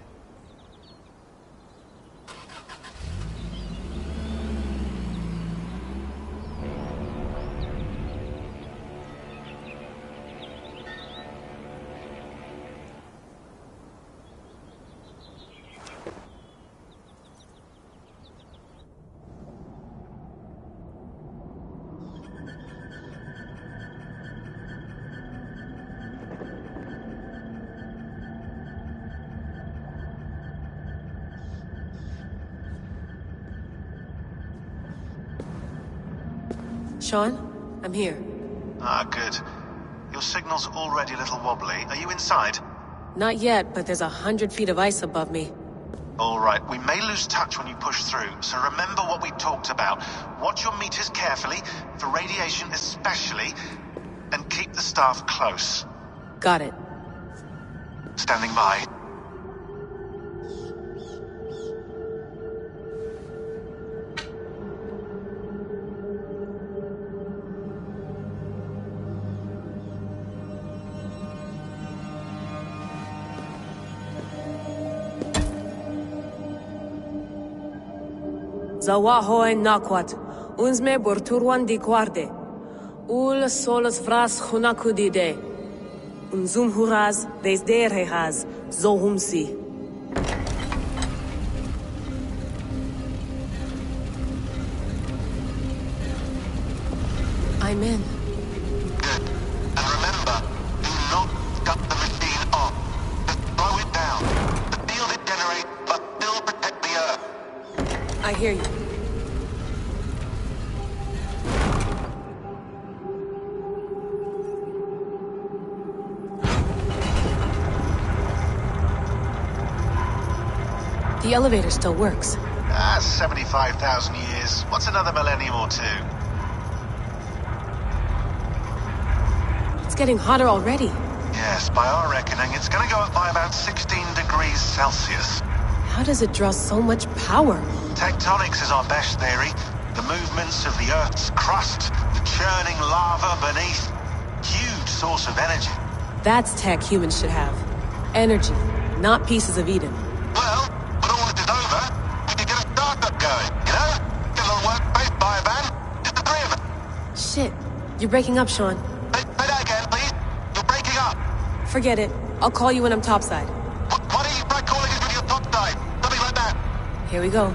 Sean, I'm here. Ah, good. Your signal's already a little wobbly. Are you inside? Not yet, but there's 100 feet of ice above me. All right, we may lose touch when you push through, so remember what we talked about. Watch your meters carefully, for radiation especially, and keep the staff close. Got it. Standing by. Zawaho en nakwat, unzme borturwan di guarde. Ul solos vras hunakudide. Unzum huraz, desderehaz, zohumsi. I'm in. Good. And remember, do not cut the machine off. Just slow it down. The field it generates must still protect the Earth. I hear you. The elevator still works. 75,000 years. What's another millennium or two? It's getting hotter already. Yes, by our reckoning, it's gonna go up by about 16 degrees Celsius. How does it draw so much power? Tectonics is our best theory. The movements of the Earth's crust, the churning lava beneath. Huge source of energy. That's tech humans should have. Energy, not pieces of Eden. Well, when all this is over, we could get a startup going, you know? Get a little workspace, buy a van, just the three of us. Shit, you're breaking up, Sean. Say that again, please. You're breaking up. Forget it. I'll call you when I'm topside. Why don't you try calling us when you're topside? Something like that. Here we go.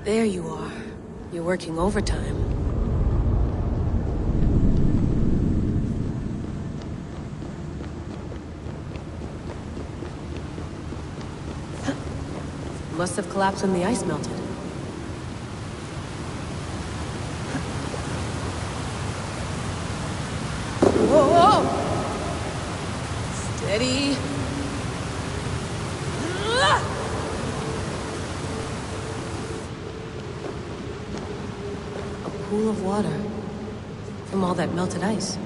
There you are. You're working overtime. Must have collapsed when the ice melted. Whoa! Steady. A pool of water from all that melted ice.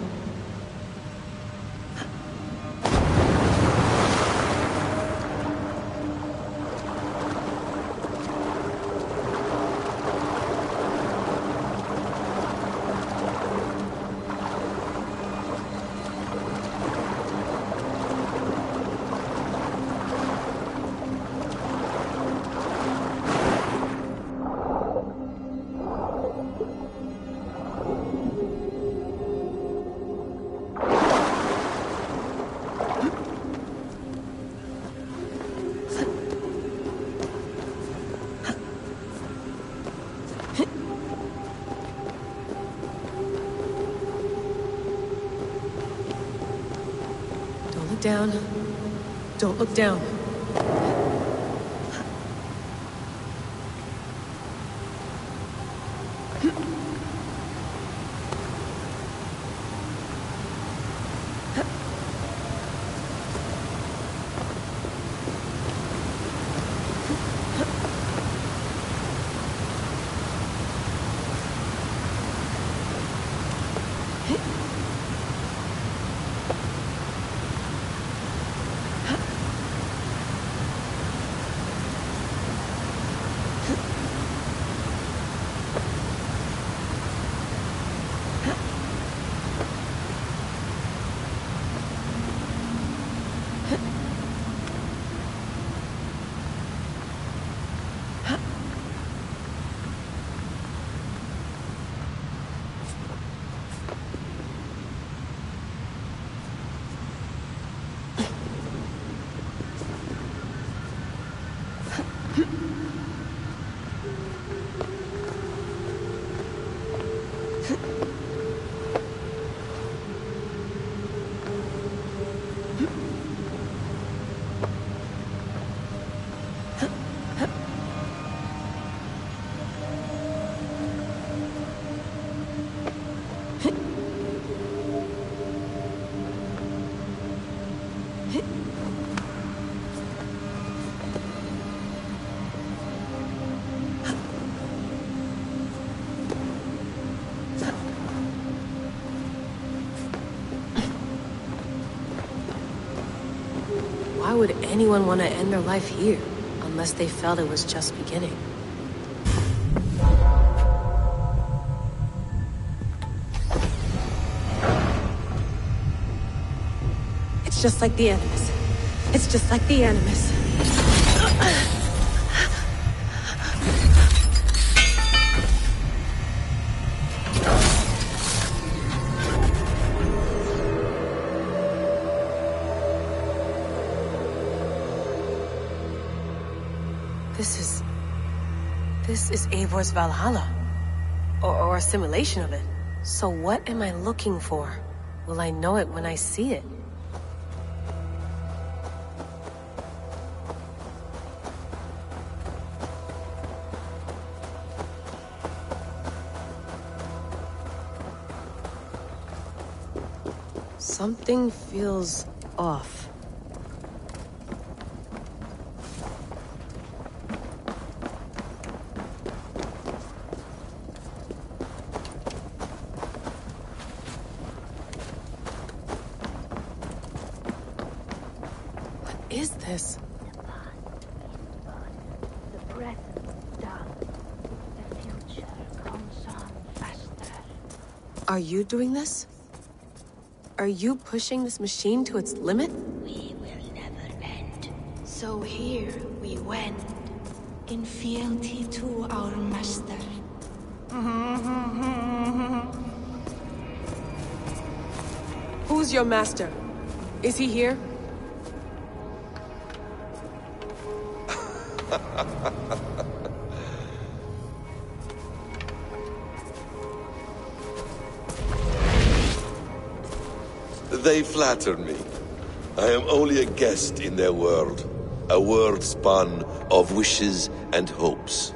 Down. Don't look down. Why would anyone want to end their life here, unless they felt it was just beginning? It's just like the Animus. It's just like the Animus. This is Eivor's Valhalla. Or a simulation of it. So what am I looking for? Will I know it when I see it? Something feels off. This? The past is gone. The present done. The future comes on faster. Are you doing this? Are you pushing this machine to its limit? We will never end. So here we wend, in fealty to our master. Who's your master? Is he here? They flatter me. I am only a guest in their world. A world spun of wishes and hopes.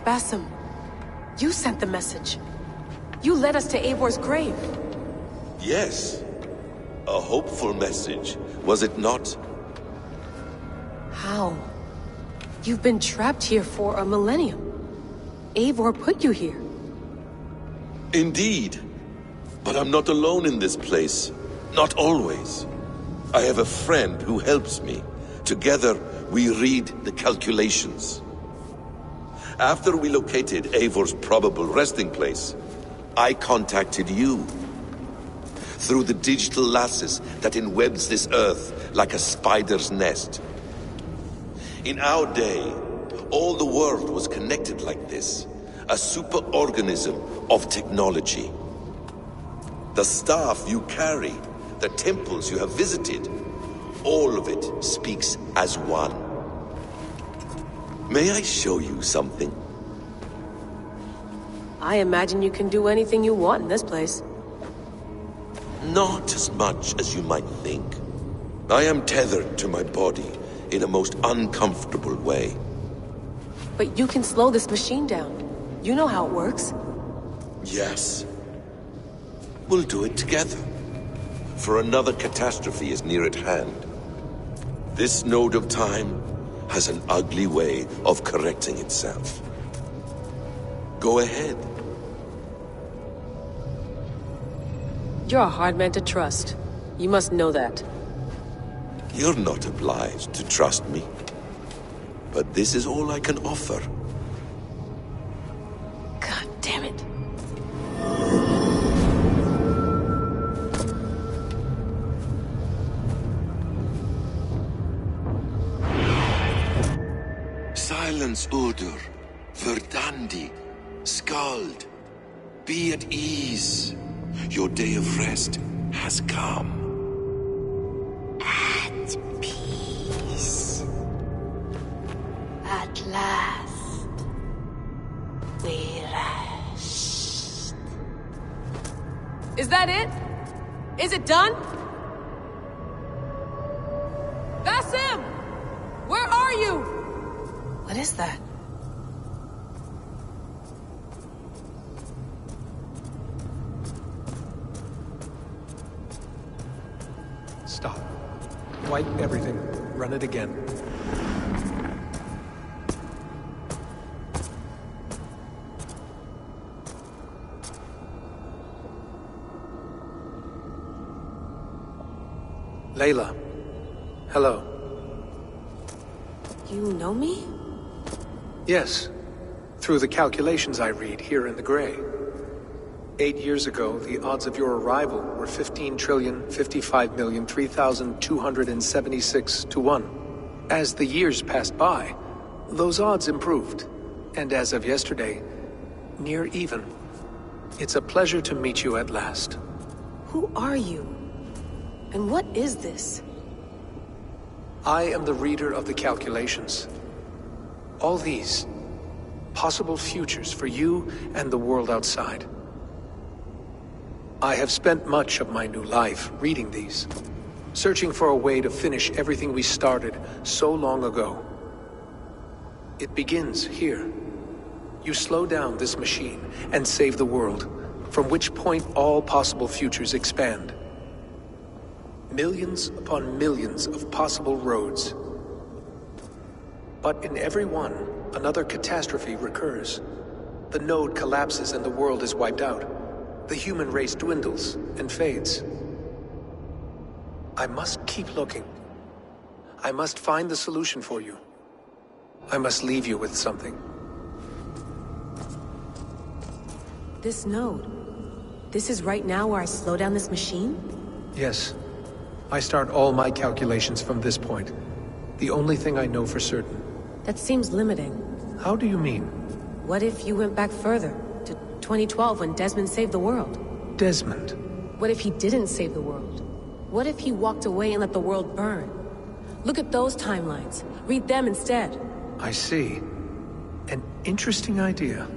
Basim, you sent the message. You led us to Eivor's grave. Yes. A hopeful message, was it not? How? You've been trapped here for a millennium. Eivor put you here. Indeed. But I'm not alone in this place. Not always. I have a friend who helps me. Together, we read the calculations. After we located Eivor's probable resting place, I contacted you. Through the digital lasses that enwebs this earth like a spider's nest. In our day, all the world was connected like this. A superorganism of technology. The staff you carry, the temples you have visited, all of it speaks as one. May I show you something? I imagine you can do anything you want in this place. Not as much as you might think. I am tethered to my body in a most uncomfortable way. But you can slow this machine down. You know how it works. Yes. We'll do it together. For another catastrophe is near at hand. This node of time has an ugly way of correcting itself. Go ahead. You're a hard man to trust. You must know that. You're not obliged to trust me. But this is all I can offer. God damn it. Silence, Udur. Verdandi. Skald. Be at ease. Your day of rest has come. At peace. At last. We rest. Is that it? Is it done? Basim! Where are you? What is that? Stop. Wipe everything. Run it again. Layla. Hello. You know me? Yes. Through the calculations I read here in the gray. 8 years ago, the odds of your arrival were 15,055,003,276 to 1. As the years passed by, those odds improved. And as of yesterday, near even. It's a pleasure to meet you at last. Who are you? And what is this? I am the reader of the calculations. All these possible futures for you and the world outside. I have spent much of my new life reading these, searching for a way to finish everything we started so long ago. It begins here. You slow down this machine and save the world, from which point all possible futures expand. Millions upon millions of possible roads. But in every one, another catastrophe recurs. The node collapses and the world is wiped out. The human race dwindles and fades. I must keep looking. I must find the solution for you. I must leave you with something. This node. This is right now where I slow down this machine? Yes. I start all my calculations from this point. The only thing I know for certain. That seems limiting. How do you mean? What if you went back further? To 2012 when Desmond saved the world? Desmond? What if he didn't save the world? What if he walked away and let the world burn? Look at those timelines. Read them instead. I see. An interesting idea.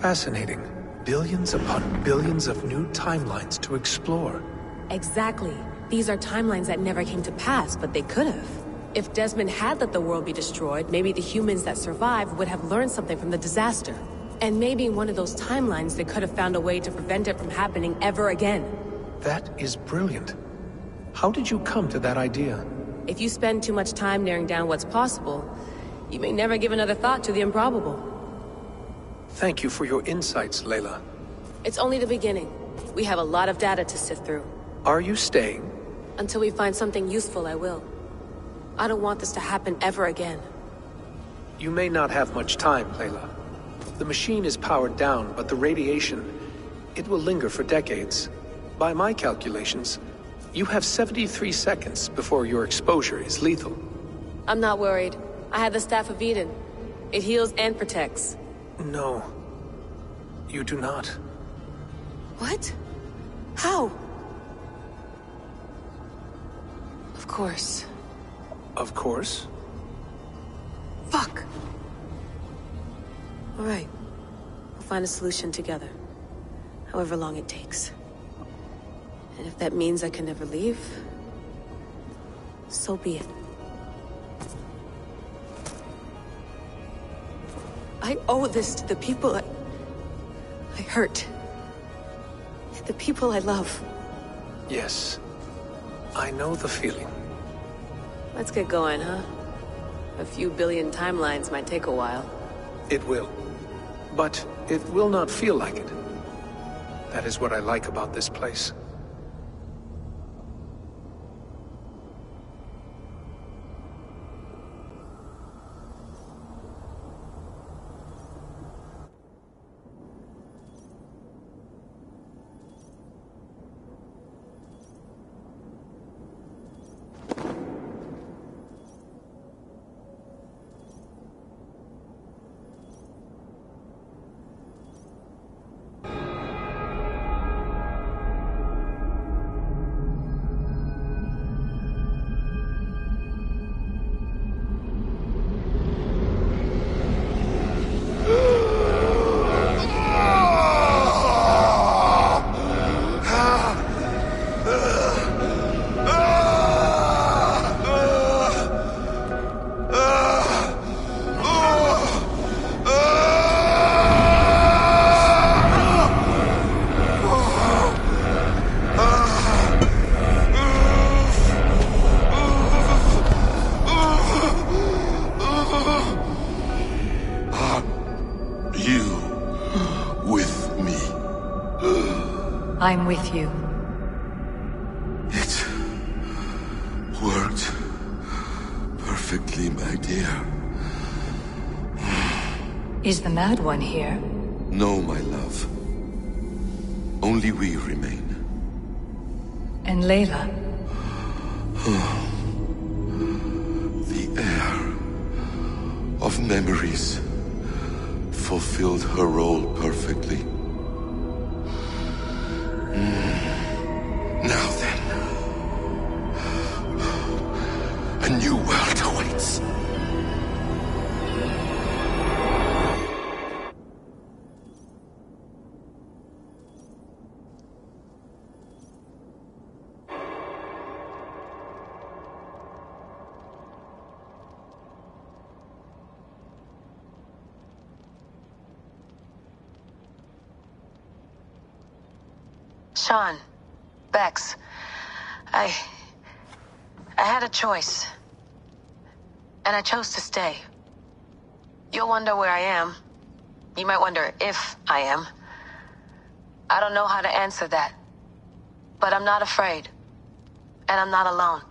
Fascinating. Billions upon billions of new timelines to explore. Exactly. These are timelines that never came to pass, but they could have. If Desmond had let the world be destroyed, maybe the humans that survived would have learned something from the disaster. And maybe in one of those timelines they could have found a way to prevent it from happening ever again. That is brilliant. How did you come to that idea? If you spend too much time narrowing down what's possible, you may never give another thought to the improbable. Thank you for your insights, Layla. It's only the beginning. We have a lot of data to sift through. Are you staying? Until we find something useful, I will. I don't want this to happen ever again. You may not have much time, Layla. The machine is powered down, but the radiation, it will linger for decades. By my calculations, you have 73 seconds before your exposure is lethal. I'm not worried. I have the Staff of Eden. It heals and protects. No. You do not. What? How? Of course. Of course? Fuck! Alright. We'll find a solution together. However long it takes. And if that means I can never leave, so be it. I owe this to the people I hurt. The people I love. Yes. I know the feeling. Let's get going, huh? A few billion timelines might take a while. It will. But it will not feel like it. That is what I like about this place. I'm with you. It worked perfectly, my dear. Is the Mad One here? No, my love. Only we remain. And Layla? The air of memories fulfilled her role perfectly. Now then, a new world awaits. Sean. Bex. I had a choice. And I chose to stay. You'll wonder where I am. You might wonder if I am. I don't know how to answer that. But I'm not afraid. And I'm not alone.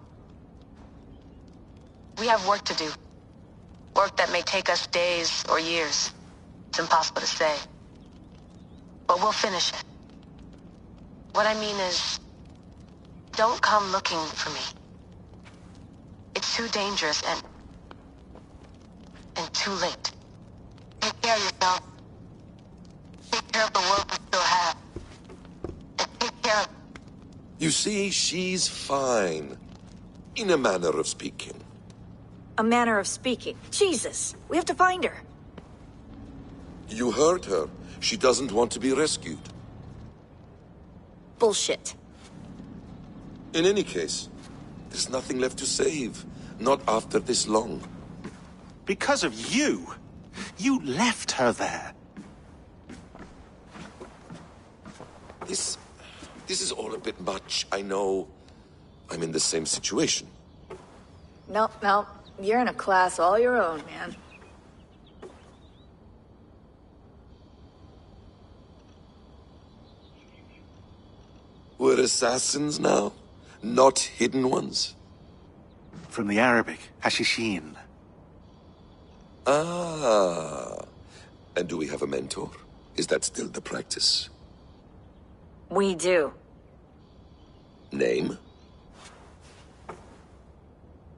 We have work to do. Work that may take us days or years. It's impossible to say. But we'll finish it. What I mean is, don't come looking for me. It's too dangerous and too late. Take care of yourself. Take care of the world we still have. And take care of... You see, she's fine. In a manner of speaking. A manner of speaking. Jesus, we have to find her. You heard her. She doesn't want to be rescued. Bullshit. In any case, there's nothing left to save. Not after this long. Because of you. You left her there. This is all a bit much, I know. I'm in the same situation. No, you're in a class all your own, man. We're assassins now, not hidden ones. From the Arabic, Hashishin. Ah. And do we have a mentor? Is that still the practice? We do. Name?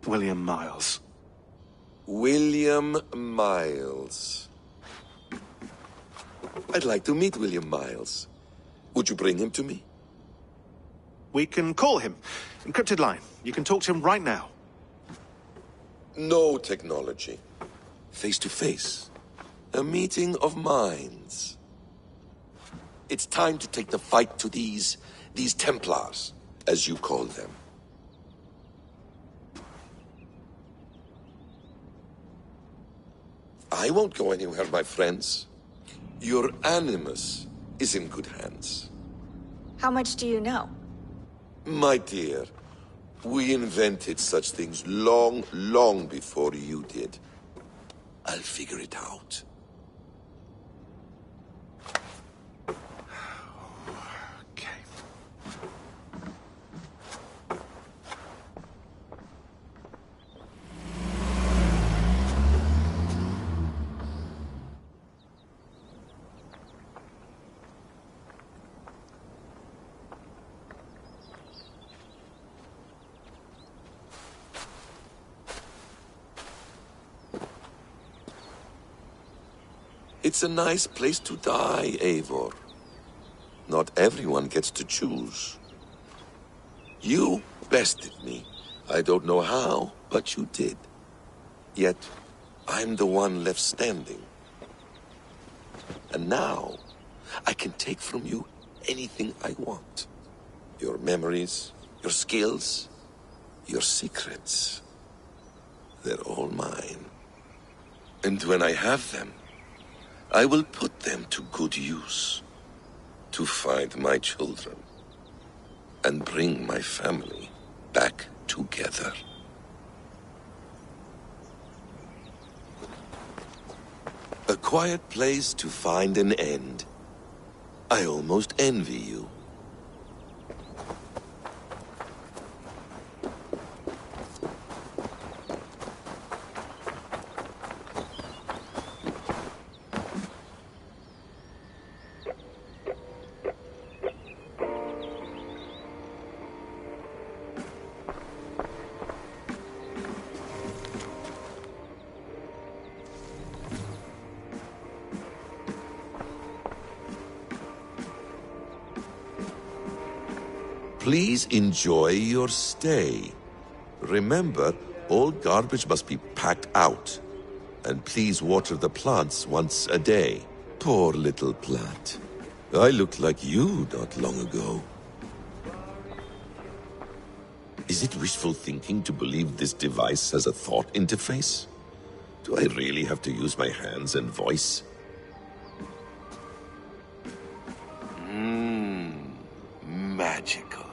William Miles. William Miles. I'd like to meet William Miles. Would you bring him to me? We can call him. Encrypted line. You can talk to him right now. No technology. Face to face. A meeting of minds. It's time to take the fight to these Templars, as you call them. I won't go anywhere, my friends. Your animus is in good hands. How much do you know? My dear, we invented such things long, long before you did. I'll figure it out. Okay. It's a nice place to die, Eivor. Not everyone gets to choose. You bested me. I don't know how, but you did. Yet, I'm the one left standing. And now, I can take from you anything I want. Your memories, your skills, your secrets. They're all mine. And when I have them, I will put them to good use. To find my children. And bring my family back together. A quiet place to find an end. I almost envy you. Please enjoy your stay. Remember, all garbage must be packed out. And please water the plants once a day. Poor little plant. I looked like you not long ago. Is it wishful thinking to believe this device has a thought interface? Do I really have to use my hands and voice? Magical.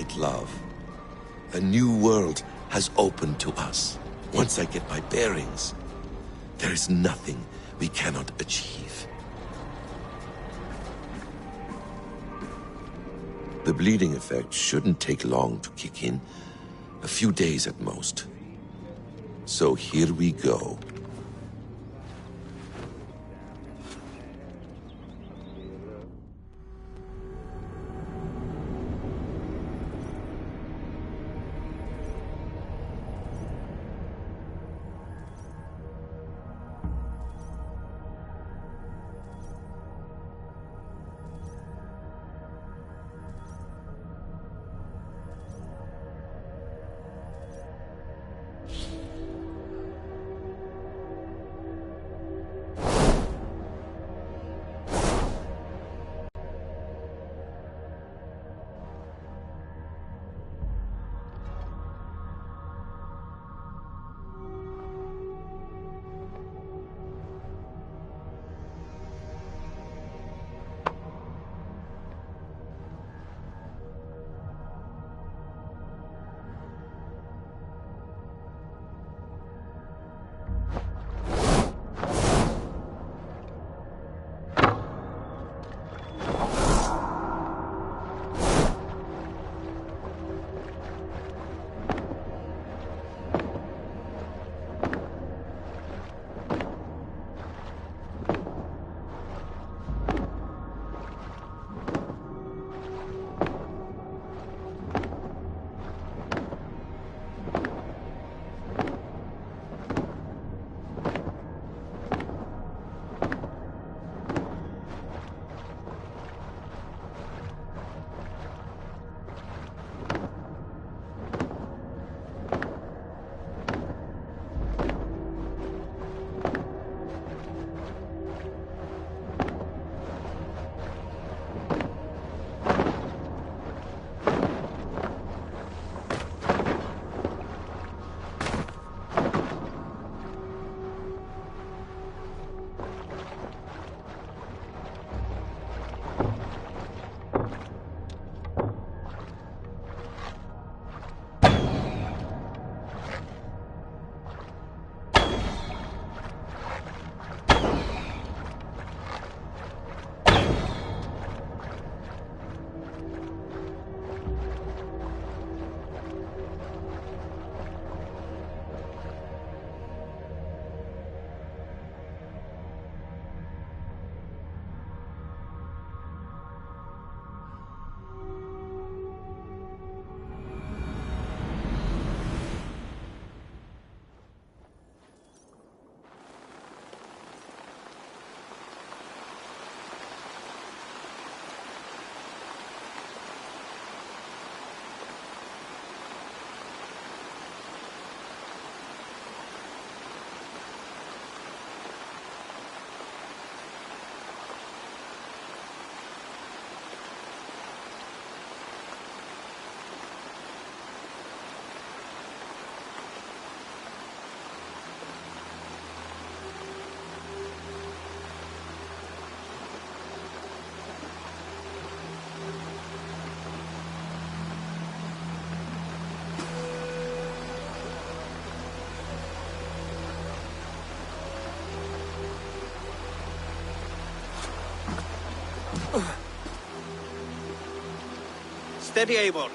great love. A new world has opened to us. Once I get my bearings, there is nothing we cannot achieve. The bleeding effect shouldn't take long to kick in. A few days at most. So here we go. Steady, Eivor.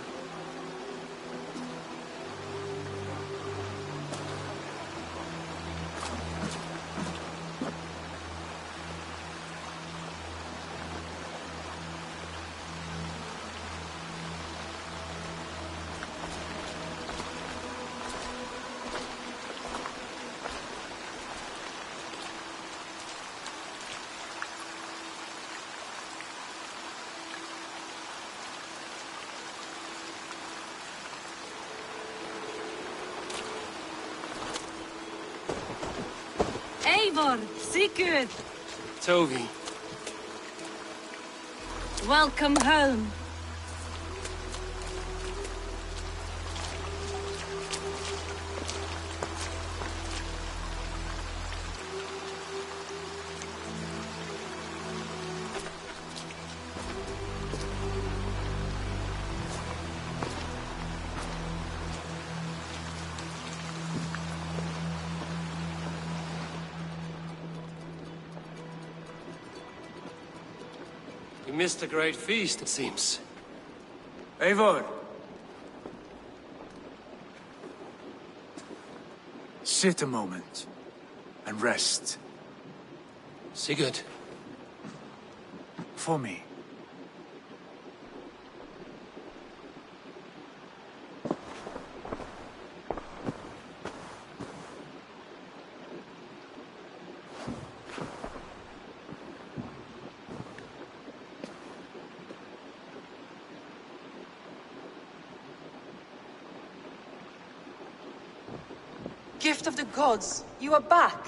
Eivor, Sigurd, Toby. welcome home. missed a great feast, it seems. Eivor! Sit a moment and rest. Sigurd. For me. Gift of the gods, you are back.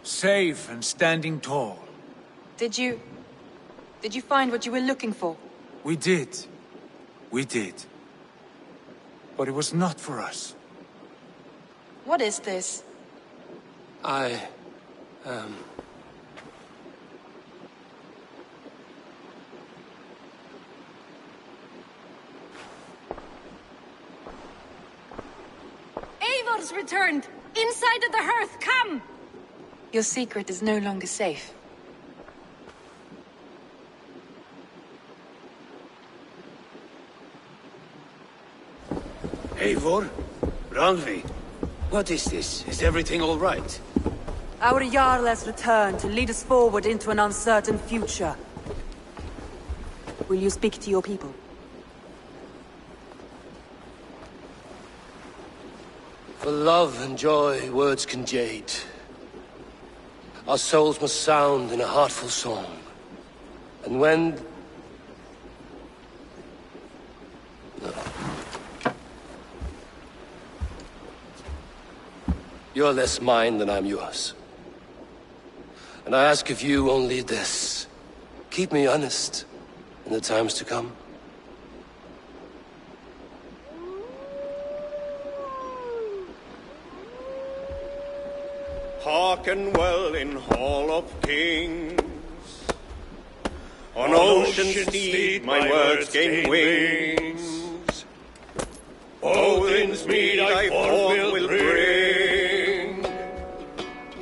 Safe and standing tall. Did you find what you were looking for? We did. We did. But it was not for us. What is this? Eivor's returned! Inside of the hearth, come! Your secret is no longer safe. Eivor? Randvi? What is this? Is everything all right? Our Jarl has returned to lead us forward into an uncertain future. Will you speak to your people? For love and joy, words can jade. Our souls must sound in a heartful song. And when... You're less mine than I'm yours. And I ask of you only this. Keep me honest in the times to come. Hearken well in Hall of Kings. On ocean steed my words gain wings. Odin's mead I forth will bring.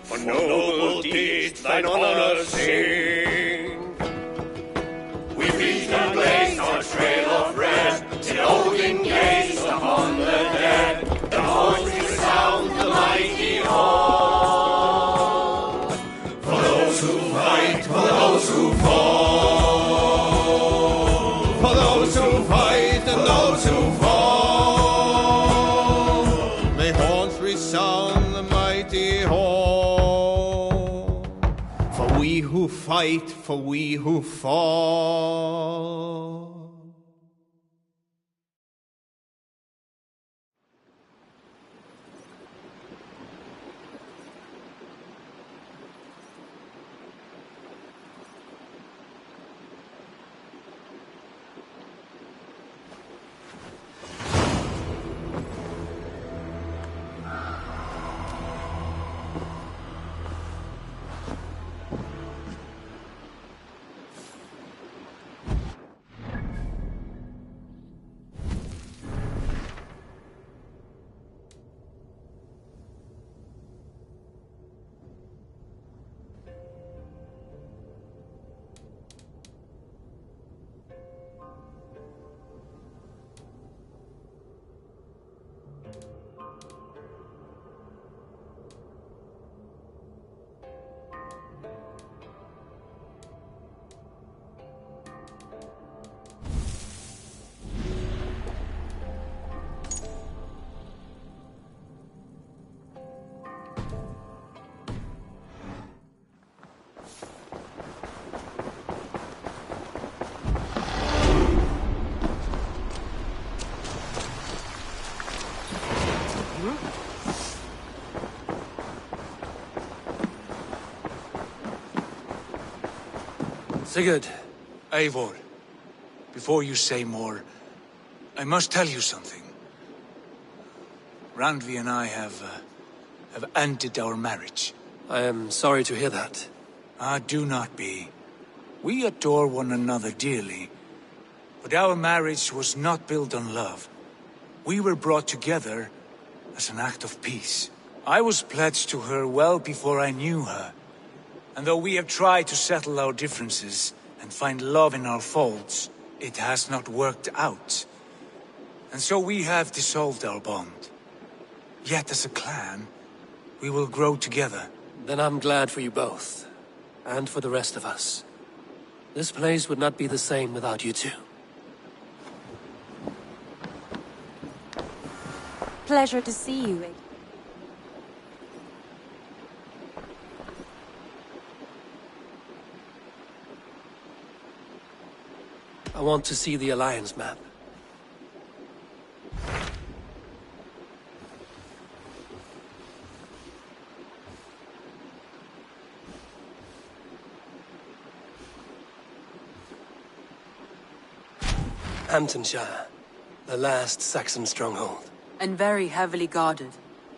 For noble deeds thine honor sing. We reach the place our trail of red, till Odin gazed upon the dead. The voice resounds the mighty hall. For those who fight, for those who fall. For those who fight and those who fall. May horns resound the mighty hall. For we who fight, for we who fall. Sigurd. Eivor, before you say more, I must tell you something. Randvi and I have ended our marriage. I am sorry to hear that. Ah, do not be. We adore one another dearly, but our marriage was not built on love. We were brought together as an act of peace. I was pledged to her well before I knew her. And though we have tried to settle our differences, and find love in our faults, it has not worked out. And so we have dissolved our bond. Yet as a clan, we will grow together. Then I'm glad for you both. And for the rest of us. This place would not be the same without you two. Pleasure to see you. I want to see the Alliance map. Hamptonshire, the last Saxon stronghold. And very heavily guarded.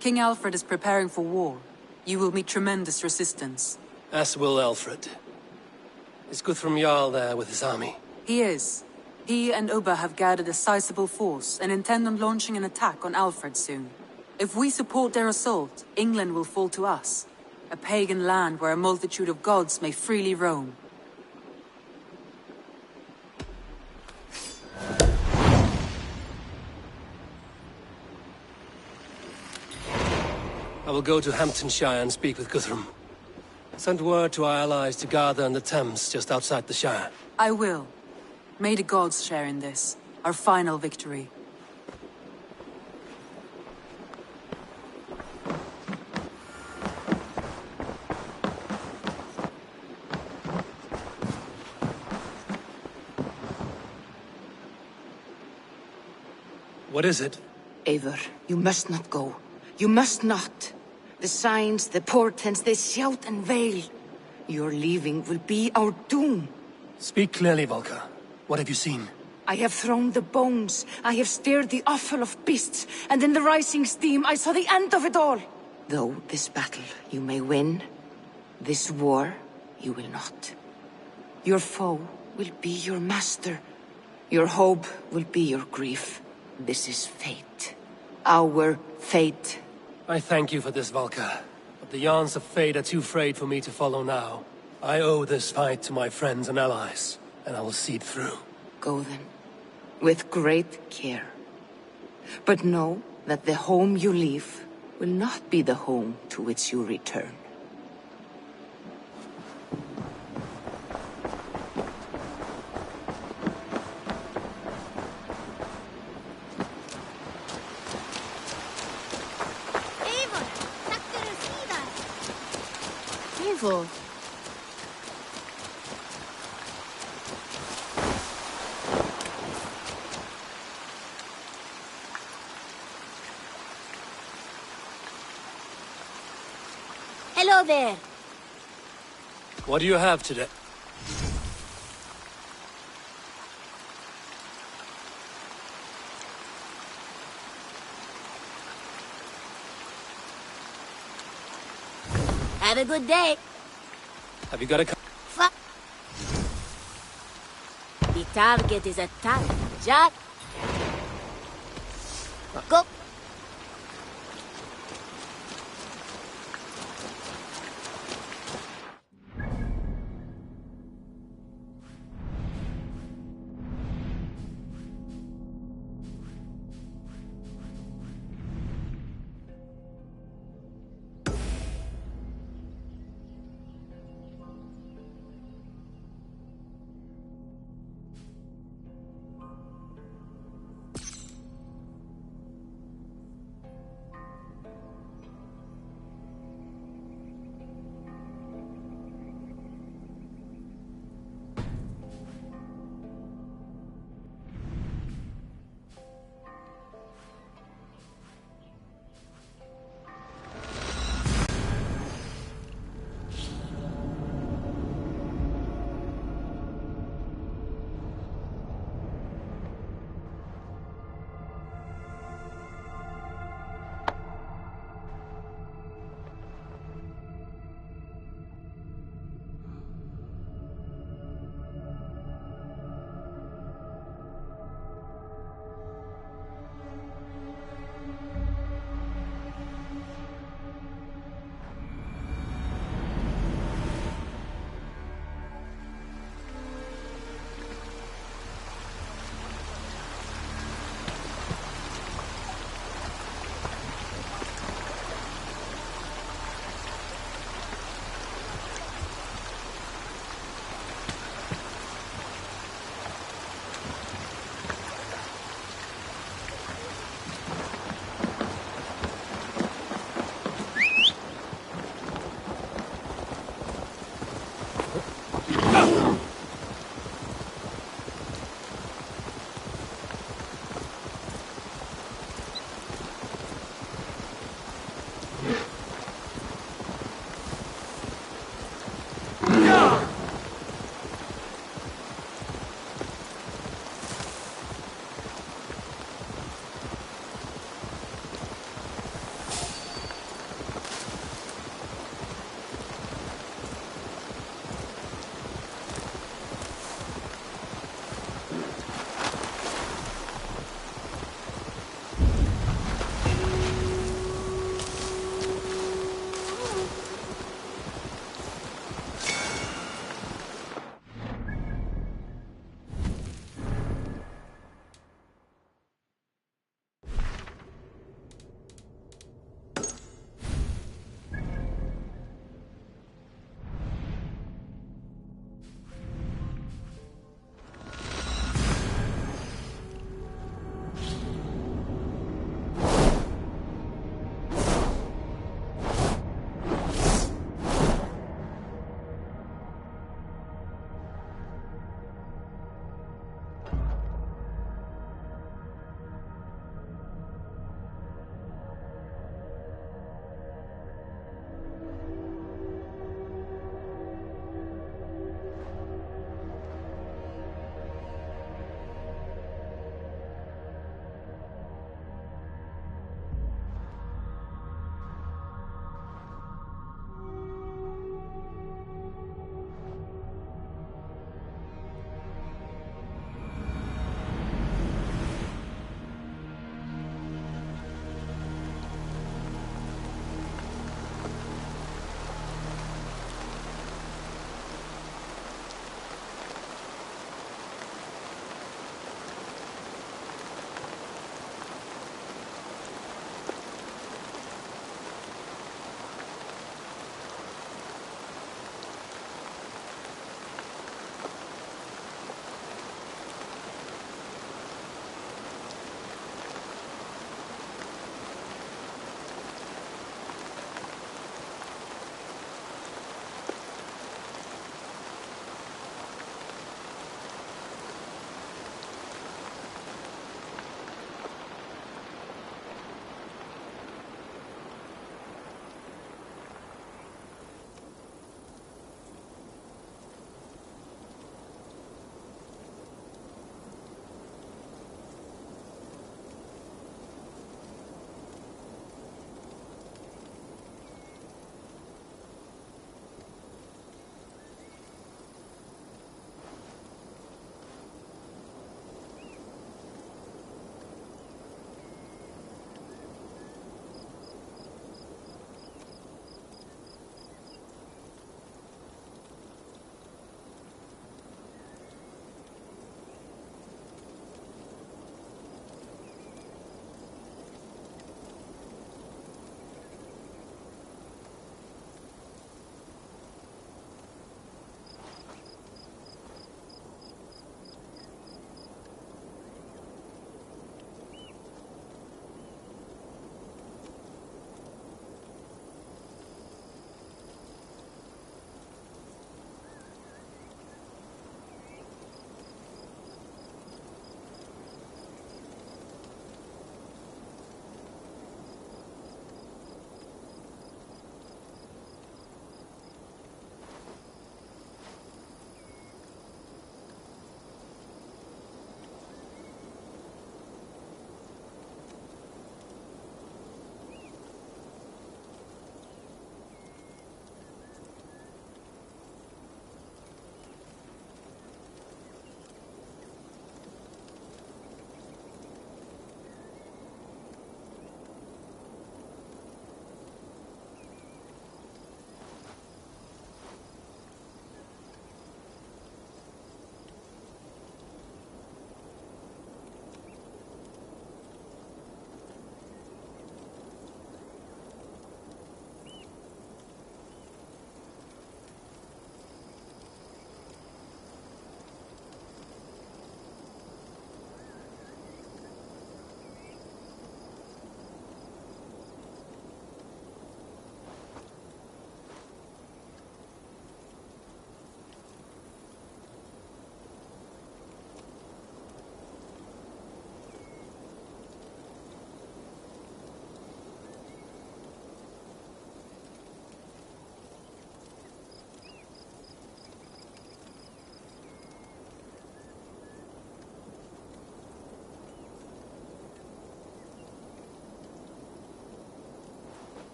King Alfred is preparing for war. You will meet tremendous resistance. As will Alfred. Is Guthrum Jarl there with his army? He is. He and Ubba have gathered a sizable force and intend on launching an attack on Alfred soon. If we support their assault, England will fall to us. A pagan land where a multitude of gods may freely roam. I will go to Hamptonshire and speak with Guthrum. Send word to our allies to gather in the Thames just outside the Shire. I will. May the gods share in this, our final victory. What is it? Eivor, you must not go. You must not. The signs, the portents, they shout and wail. Your leaving will be our doom. Speak clearly, Volker. What have you seen? I have thrown the bones. I have stirred the offal of beasts. And in the rising steam, I saw the end of it all. Though this battle you may win, this war you will not. Your foe will be your master. Your hope will be your grief. This is fate. Our fate. I thank you for this, Volker. But the yarns of fate are too frayed for me to follow now. I owe this fight to my friends and allies, and I will see it through. Go then, with great care. But know that the home you leave will not be the home to which you return. Eivor. Hello there. What do you have today? Have a good day. Have you got a... The target is attacked. Jack. Go.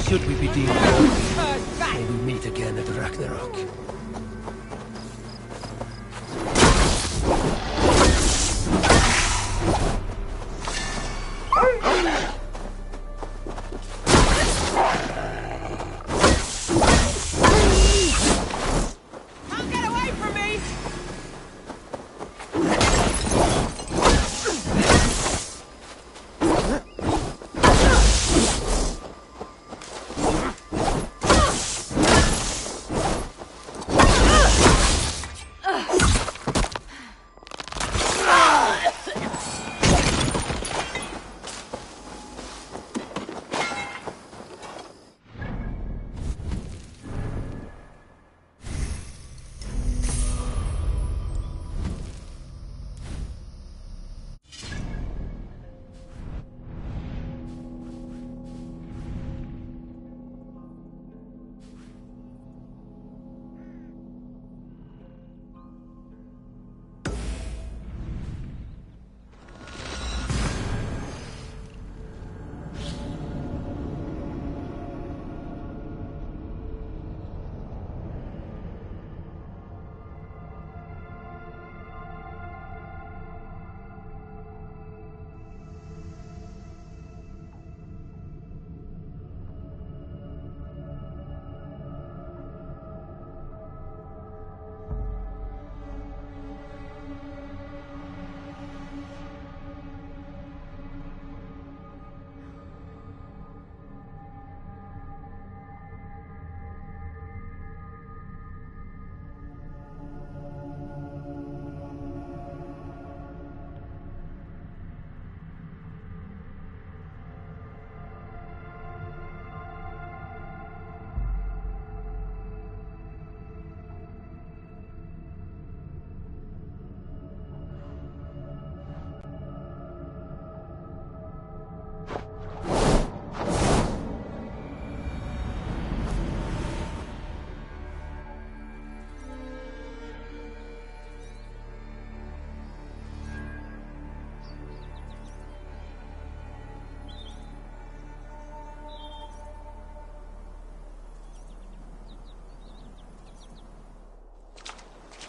Should we be deemed worthy, may we meet again at Ragnarok.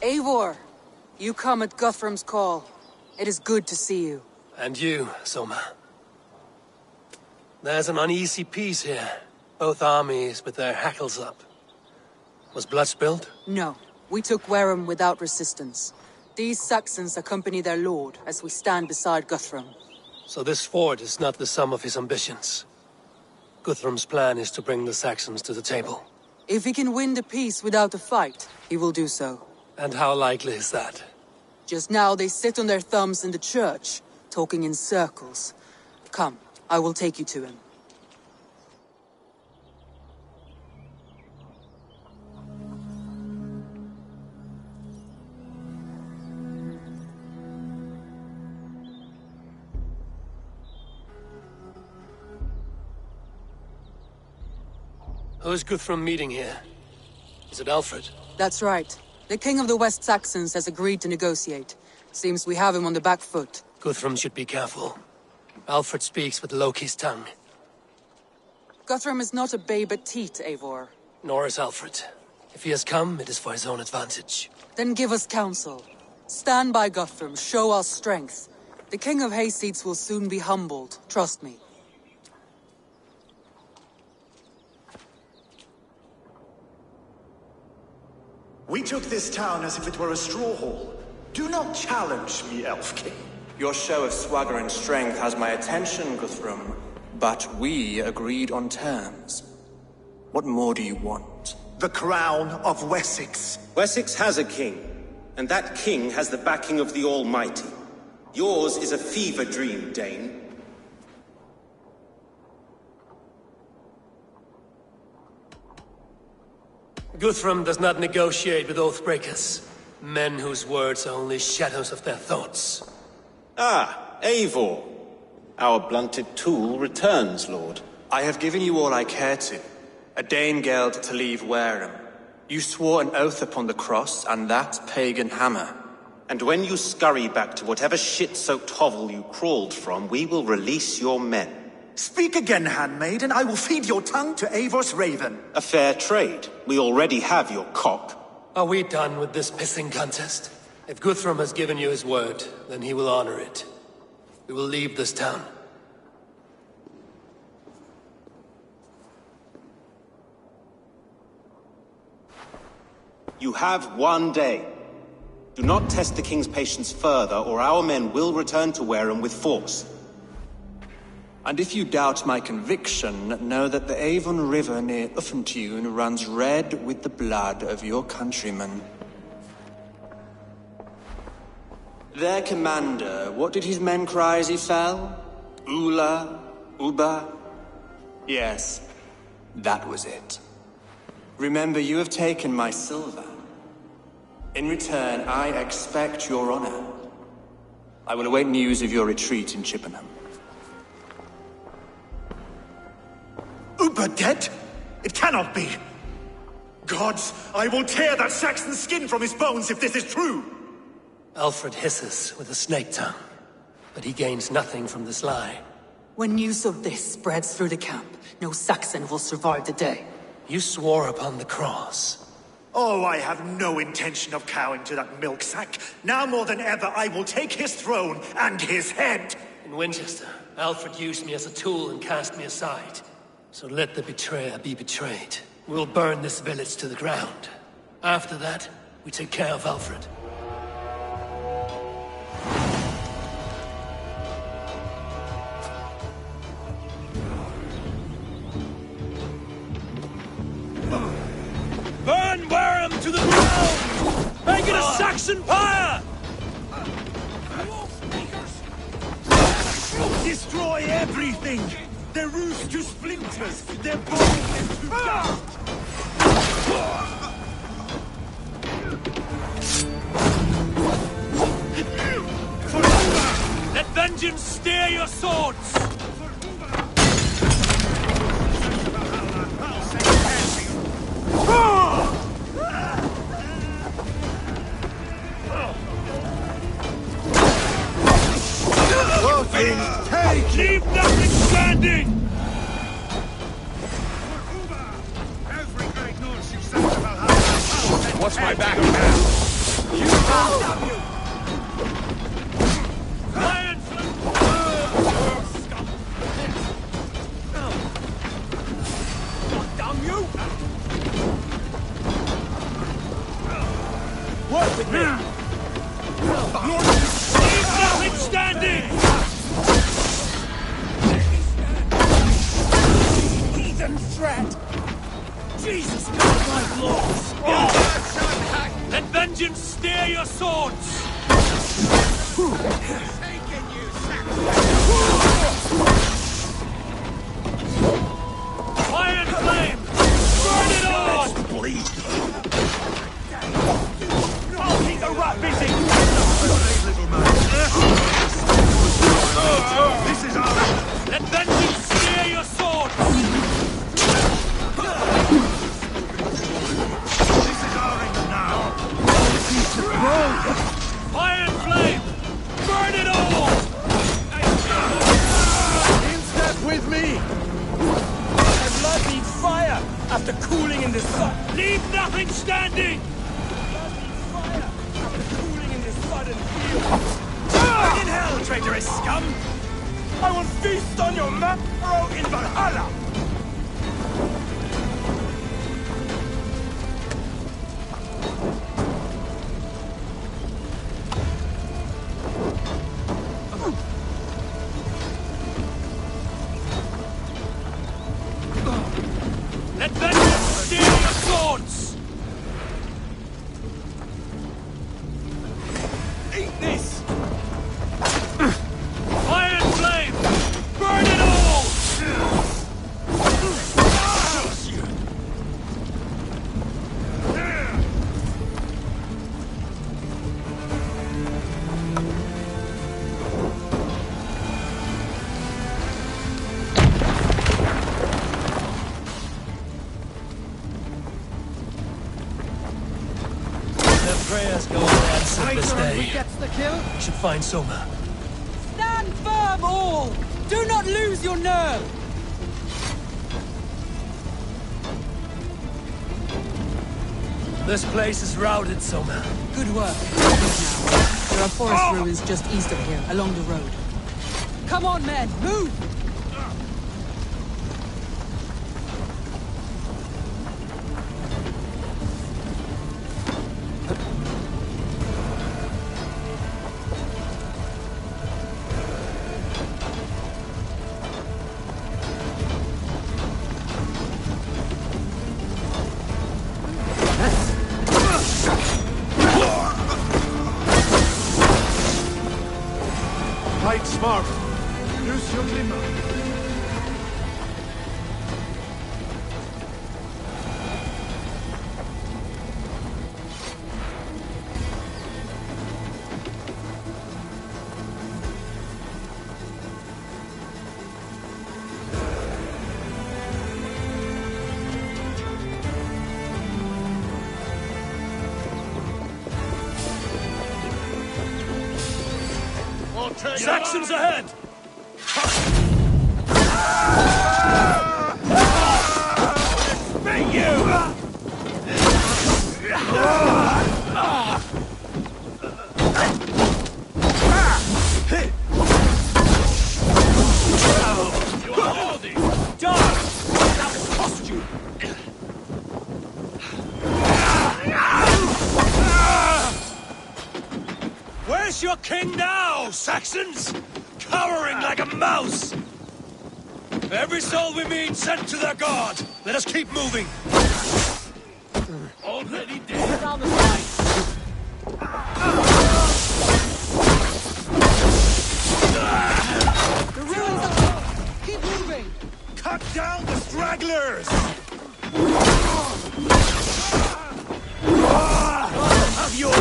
Eivor, you come at Guthrum's call. It is good to see you. And you, Soma. There's an uneasy peace here. Both armies with their hackles up. Was blood spilled? No. We took Wareham without resistance. These Saxons accompany their lord as we stand beside Guthrum. So this fort is not the sum of his ambitions. Guthrum's plan is to bring the Saxons to the table. If he can win the peace without a fight, he will do so. And how likely is that? Just now they sit on their thumbs in the church, talking in circles. Come, I will take you to him. Who's Guthrum meeting here? Is it Alfred? That's right. The King of the West Saxons has agreed to negotiate. Seems we have him on the back foot. Guthrum should be careful. Alfred speaks with Loki's tongue. Guthrum is not a babe at teat, Eivor. Nor is Alfred. If he has come, it is for his own advantage. Then give us counsel. Stand by Guthrum, show our strength. The King of Hayseeds will soon be humbled, trust me. We took this town as if it were a straw hall. Do not challenge me, Elf King. Your show of swagger and strength has my attention, Guthrum. But we agreed on terms. What more do you want? The crown of Wessex. Wessex has a king, and that king has the backing of the Almighty. Yours is a fever dream, Dane. Guthrum does not negotiate with oathbreakers. Men whose words are only shadows of their thoughts. Ah, Eivor. Our blunted tool returns, Lord. I have given you all I care to. A Danegeld to leave Wareham. You swore an oath upon the cross, and that pagan hammer. And when you scurry back to whatever shit-soaked hovel you crawled from, we will release your men. Speak again, handmaid, and I will feed your tongue to Eivor's raven. A fair trade. We already have your cock. Are we done with this pissing contest? If Guthrum has given you his word, then he will honor it. We will leave this town. You have 1 day. Do not test the king's patience further, or our men will return to Wareham with force. And if you doubt my conviction, know that the Avon River near Uffentune runs red with the blood of your countrymen. Their commander, what did his men cry as he fell? Ula? Uba? Yes, that was it. Remember, you have taken my silver. In return, I expect your honor. I will await news of your retreat in Chippenham. Uber dead? It cannot be. Gods, I will tear that Saxon's skin from his bones if this is true. Alfred hisses with a snake tongue, but he gains nothing from this lie. When news of this spreads through the camp, no Saxon will survive the day. You swore upon the cross. Oh, I have no intention of cowing to that milk sack. Now more than ever, I will take his throne and his head. In Winchester, Alfred used me as a tool and cast me aside. So let the betrayer be betrayed. We'll burn this village to the ground. After that, we take care of Alfred. Burn Wareham to the ground! Make it a Saxon pyre! Destroy everything! Their roofs to splinters! Their bones into dust! Let vengeance steer your swords! Leave nothing standing! Watch my back now! Lion! Damn you! Work with me! Leave nothing standing! Heathen threat! Jesus God, my lords! Let vengeance steer your swords! Fire and flame! Burn it all! Bleed! I'll keep the rat busy! This is our... Let vengeance steer your swords! This is our end now! Fire and flame! Burn it all! In step with me! My blood needs fire after cooling in the sun! Leave nothing standing! Cooling in this sudden field! Burn in hell, traitorous scum! I will feast on your marrow in Valhalla! Let vengeance steer your swords! Eat this! Fire and flame! Burn it all! Their prayers go unanswered this day. Gets the kill? We should find Soma. Stand firm, all! Do not lose your nerve! This place is routed, Soma. Good work. There are forest ruins just east of here, along the road. Come on, men! Move! Fight smart. Use your glimmer. Saxons ahead! Spit you! You are worthy! Die! That will cost you! Where's your king now, Saxons? Cowering like a mouse! Every soul we meet sent to their god! Let us keep moving! Already dead! Down the side! The ruins are... Keep moving! Cut down the stragglers! Have your...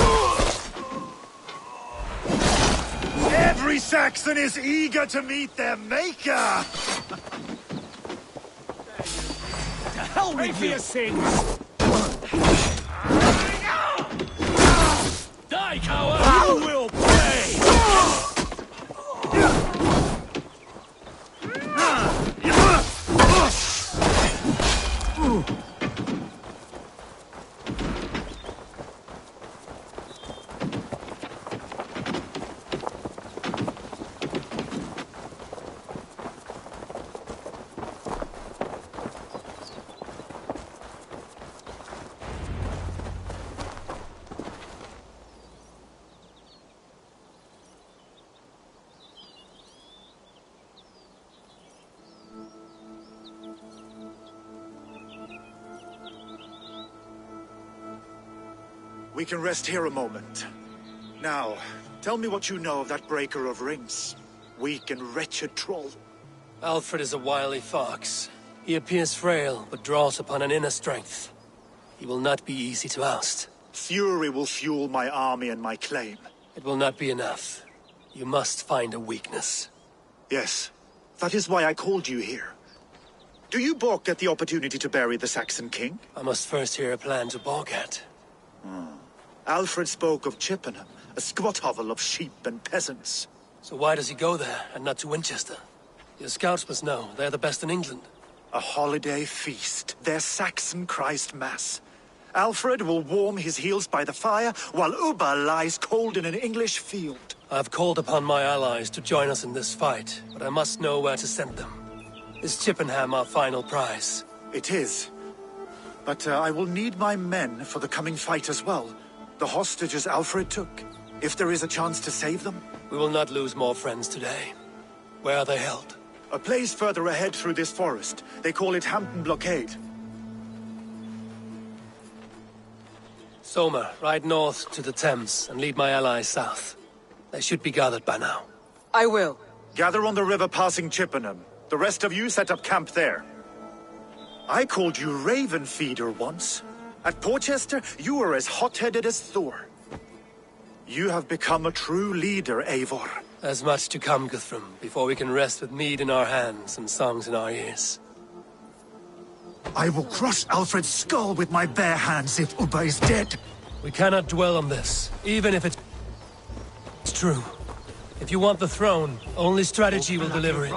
Every Saxon is eager to meet their maker! To hell with your sins! Die, coward! You will pay! We can rest here a moment. Now, tell me what you know of that breaker of rings. Weak and wretched troll. Alfred is a wily fox. He appears frail, but draws upon an inner strength. He will not be easy to oust. Fury will fuel my army and my claim. It will not be enough. You must find a weakness. Yes, that is why I called you here. Do you balk at the opportunity to bury the Saxon king? I must first hear a plan to balk at. Alfred spoke of Chippenham, a squat hovel of sheep and peasants. So why does he go there, and not to Winchester? Your scouts must know, they're the best in England. A holiday feast, their Saxon Christ Mass. Alfred will warm his heels by the fire, while Ubba lies cold in an English field. I've called upon my allies to join us in this fight, but I must know where to send them. Is Chippenham our final prize? It is. But I will need my men for the coming fight as well. The hostages Alfred took. If there is a chance to save them. We will not lose more friends today. Where are they held? A place further ahead through this forest. They call it Hampton Blockade. Soma, ride north to the Thames and lead my allies south. They should be gathered by now. I will. Gather on the river passing Chippenham. The rest of you set up camp there. I called you Raven Feeder once. At Porchester, you were as hot-headed as Thor. You have become a true leader, Eivor. There's much to come, Guthrum, before we can rest with mead in our hands and songs in our ears. I will crush Alfred's skull with my bare hands if Ubba is dead. We cannot dwell on this, even if it's true. If you want the throne, only strategy will deliver it.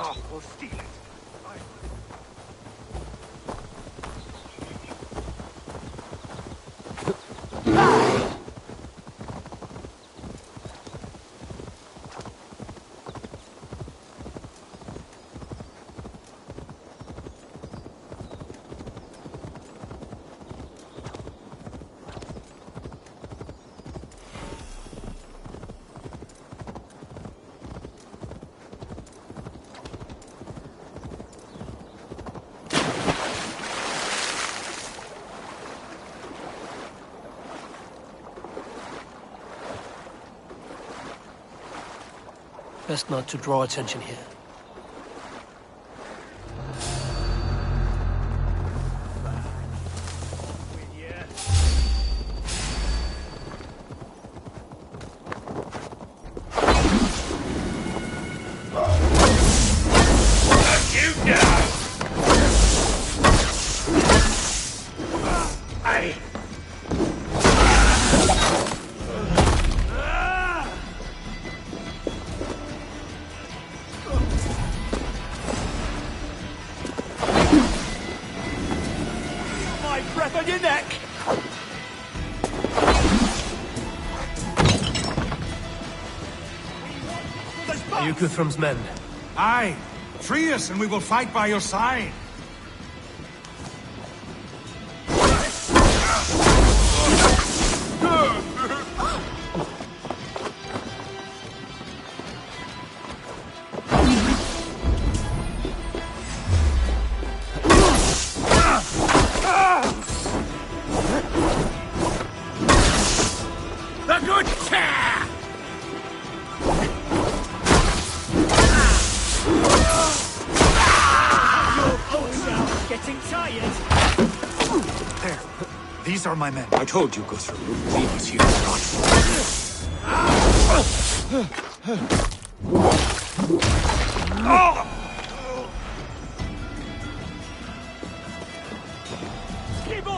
Best not to draw attention here. Breath on your neck! Are you Guthrum's men? Aye. Free us and we will fight by your side. The good care! Your bolts are getting tired. There. These are my men. I told you, Guthrum, you would leave us here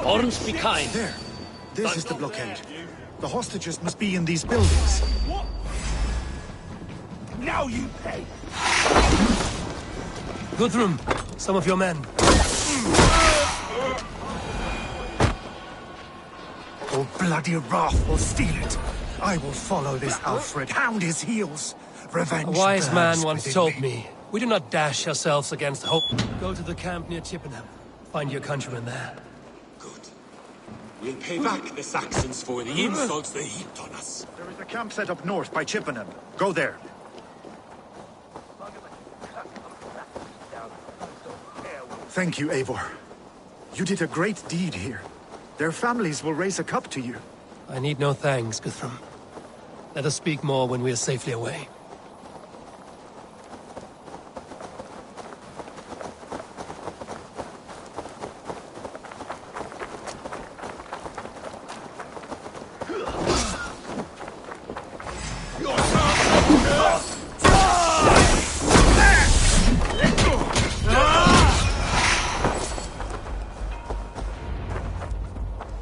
Horns be kind. There. This is the blockade. The hostages must be in these buildings. What? Now you pay! Guthrum, some of your men. Oh, bloody wrath will steal it. I will follow this Alfred, hound his heels. Revenge A wise man burns once within told me, we do not dash ourselves against hope. Go to the camp near Chippenham. Find your countrymen there. We'll pay back the Saxons for the insults they heaped on us. There is a camp set up north by Chippenham. Go there. Thank you, Eivor. You did a great deed here. Their families will raise a cup to you. I need no thanks, Guthrum. Let us speak more when we are safely away.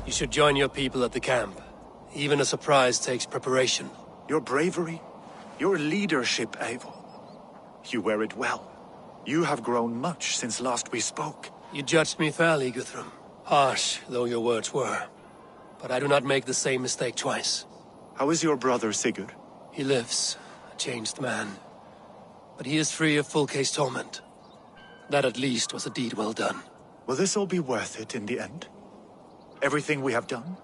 You should join your people at the camp. Even a surprise takes preparation. Your bravery, your leadership, Eivor. You wear it well. You have grown much since last we spoke. You judged me fairly, Guthrum. Harsh though your words were. But I do not make the same mistake twice. How is your brother, Sigurd? He lives, a changed man. But he is free of full case torment. That at least was a deed well done. Will this all be worth it in the end? Everything we have done?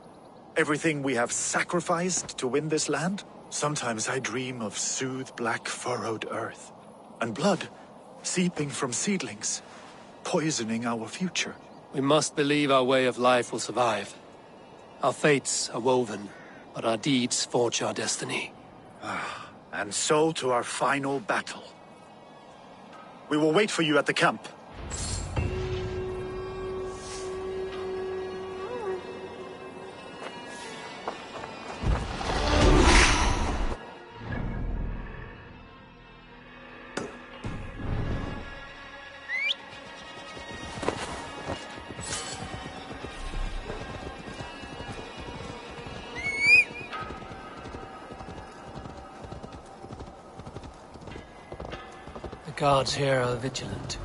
Everything we have sacrificed to win this land? Sometimes I dream of soothed black furrowed earth. And blood seeping from seedlings, poisoning our future. We must believe our way of life will survive. Our fates are woven, but our deeds forge our destiny. And so to our final battle. We will wait for you at the camp. Guards here are vigilant.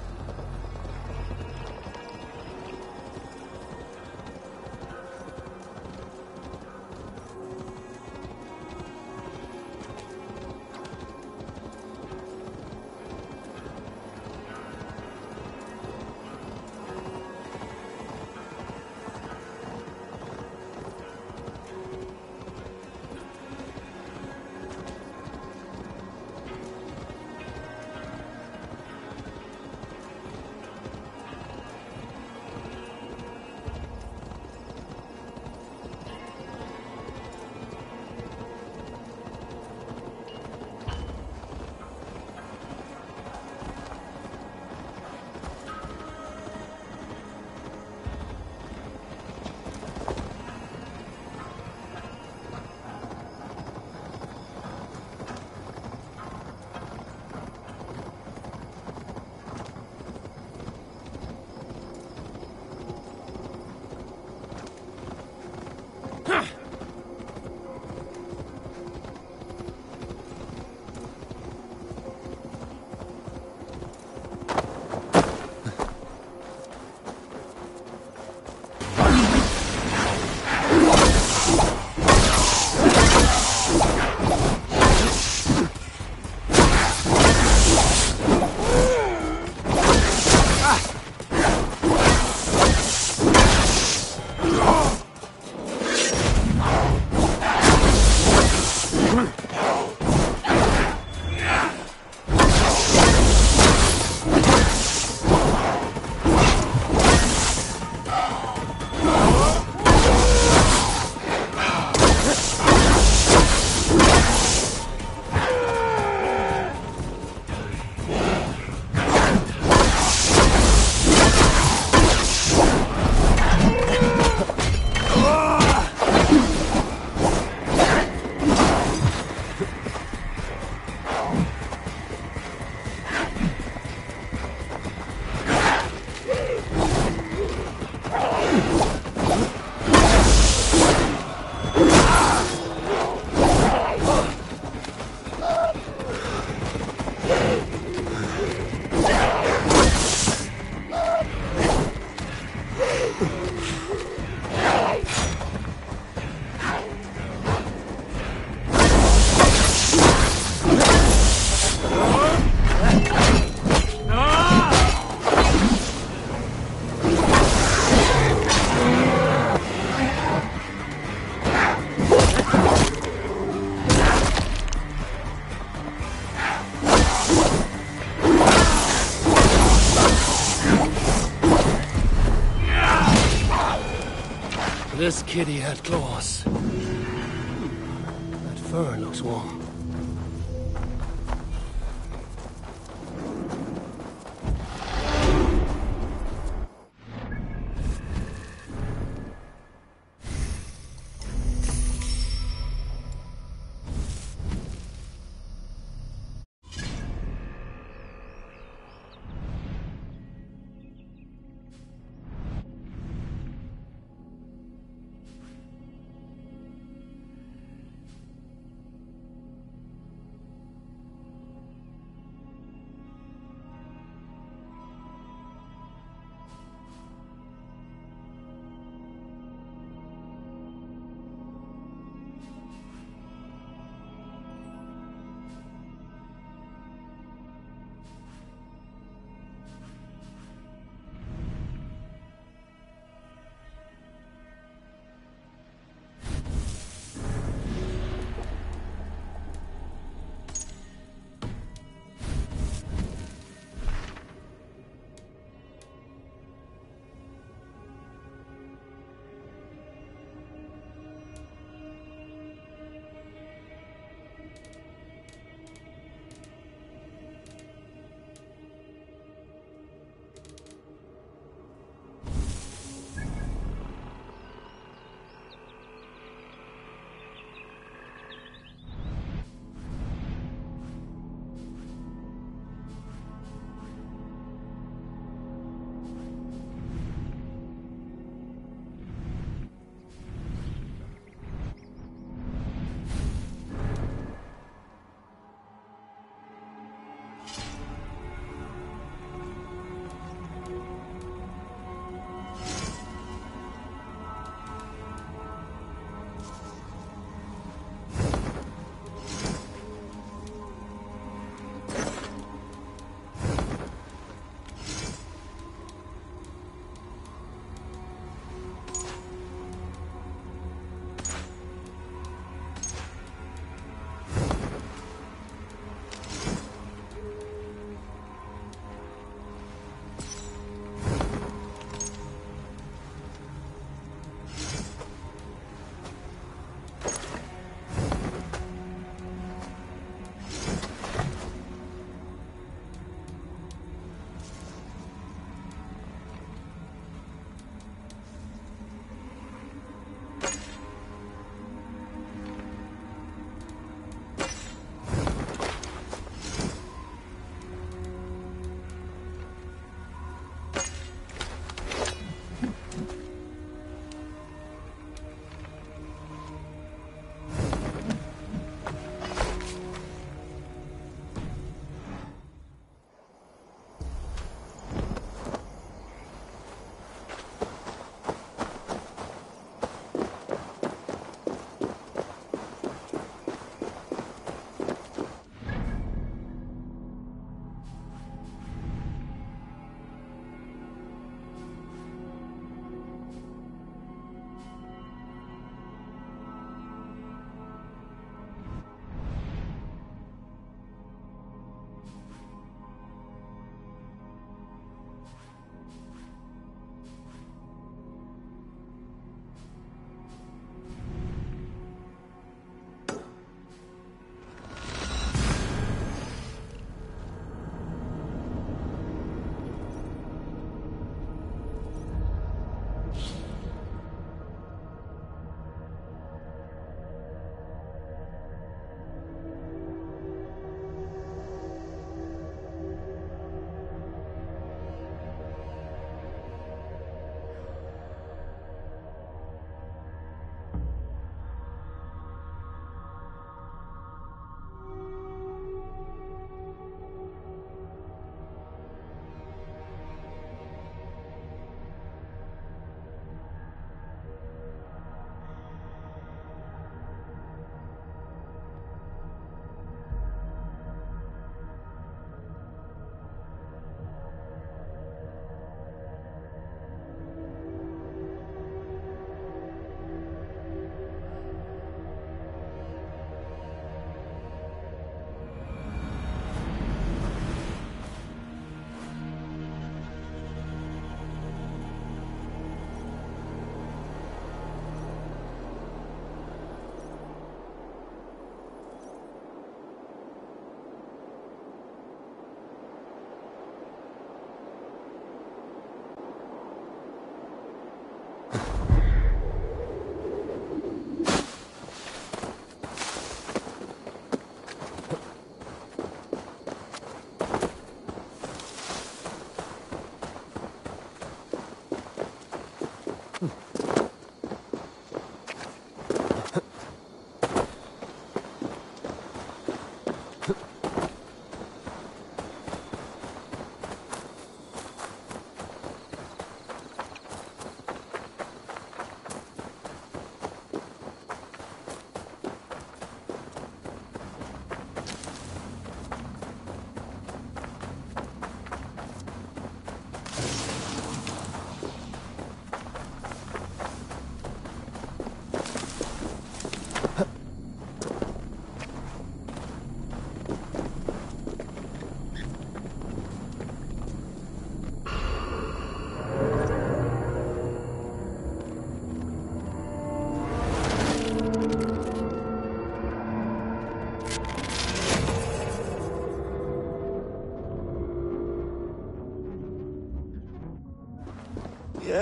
This kitty had claws. That fur looks warm.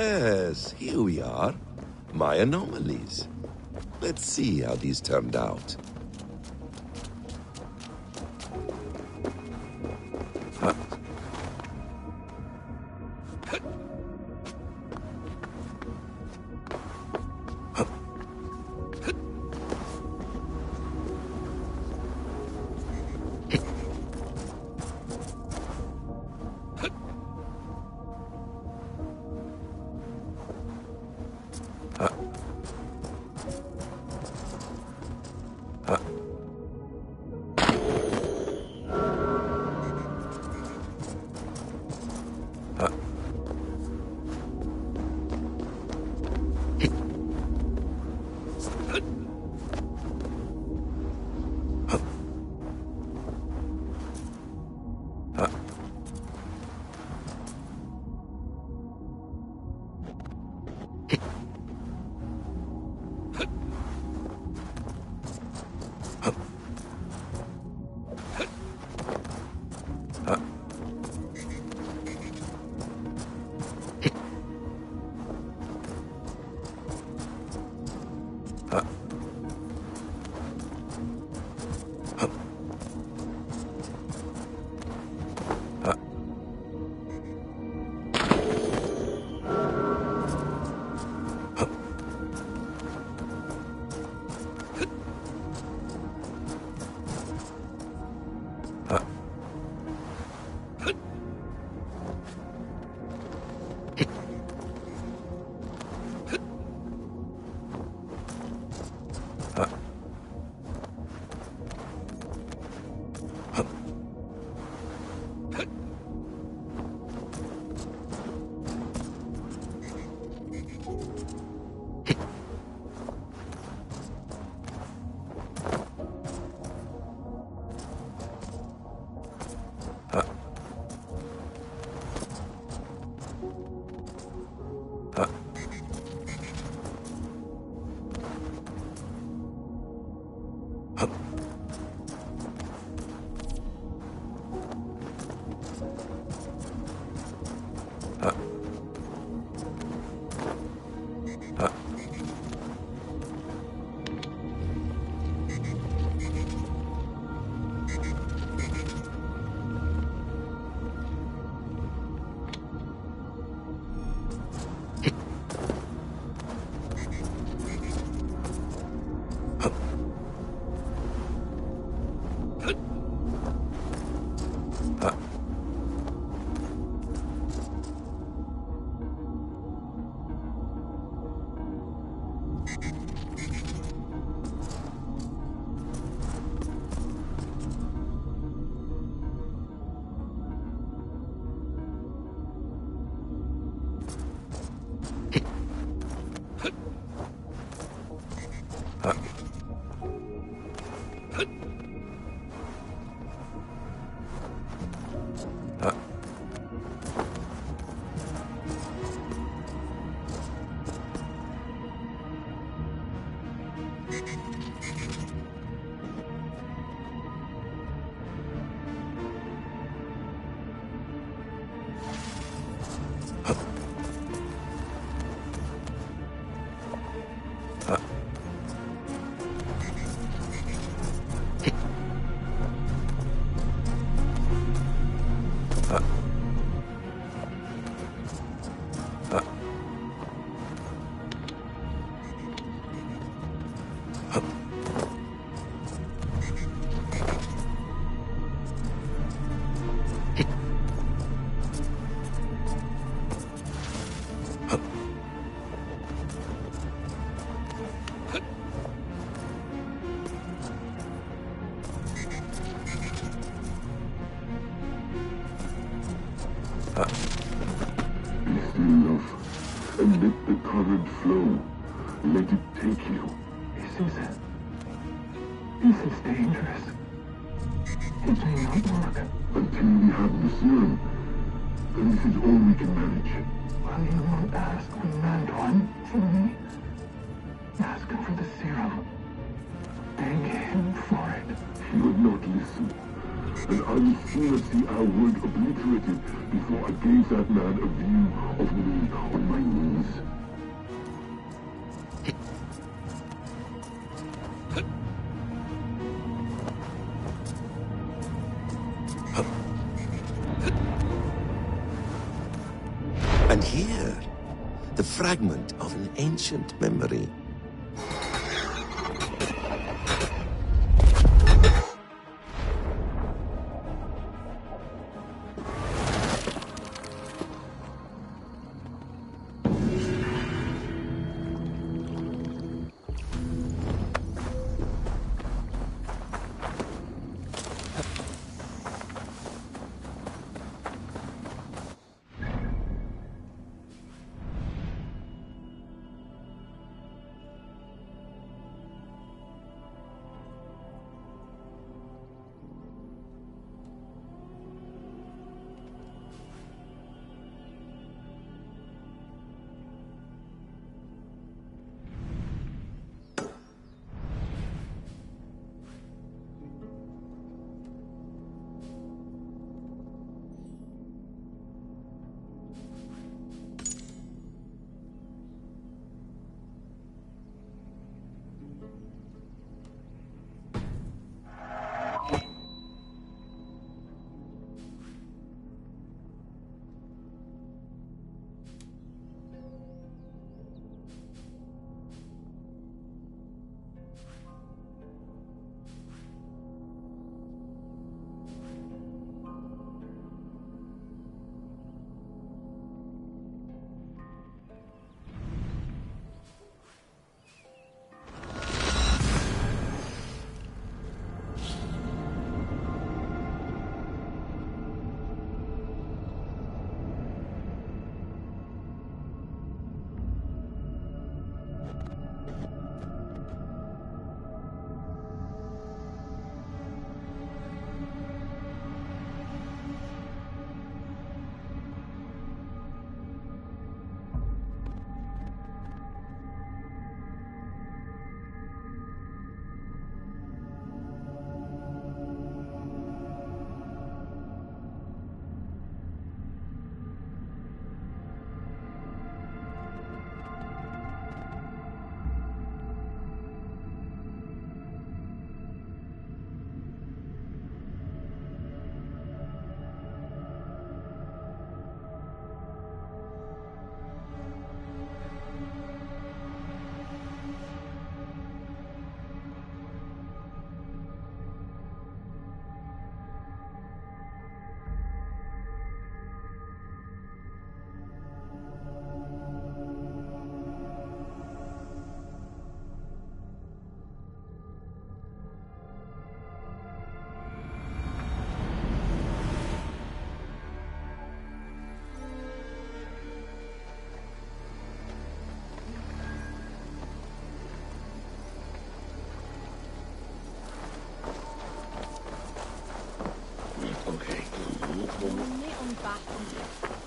Yes, here we are. My anomalies. Let's see how these turned out. And let the current flow. Let it take you. This is dangerous. It may not work. Until we have the serum. And this is all we can manage. Well, you won't ask the mad one for me. Ask him for the serum. Beg him for it. He will not listen. And I will sooner see our word obliterated before I gave that man a view of me on my knees. And here, the fragment of an ancient memory.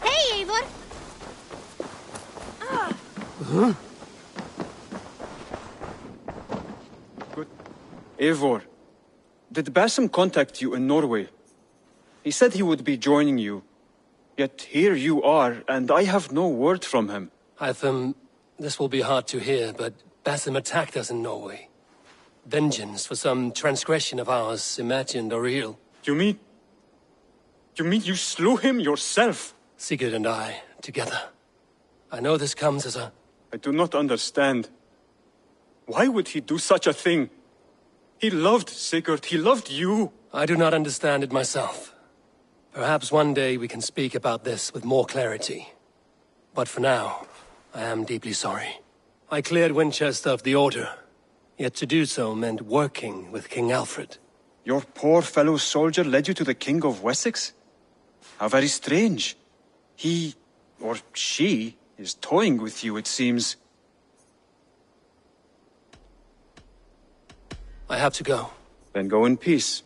Hey, Eivor! Huh? Good. Eivor, did Basim contact you in Norway? He said he would be joining you. Yet here you are, and I have no word from him. Hytham, this will be hard to hear, but Basim attacked us in Norway. Vengeance for some transgression of ours, imagined or real. You mean you slew him yourself? Sigurd and I, together. I know this comes as a... I do not understand. Why would he do such a thing? He loved Sigurd, he loved you. I do not understand it myself. Perhaps one day we can speak about this with more clarity. But for now, I am deeply sorry. I cleared Winchester of the Order. Yet to do so meant working with King Alfred. Your poor fellow soldier led you to the King of Wessex? How very strange. He, or she, is toying with you, it seems. I have to go. Then go in peace.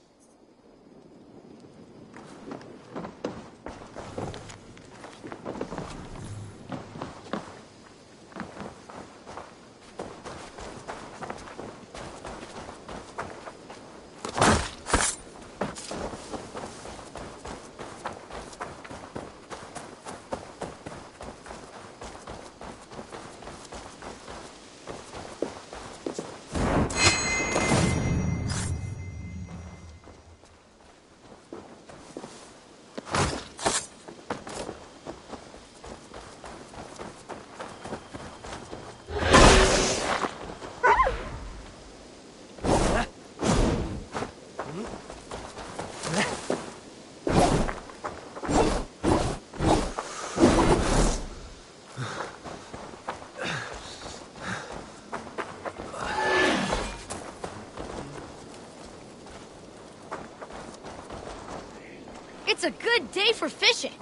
It's a good day for fishing.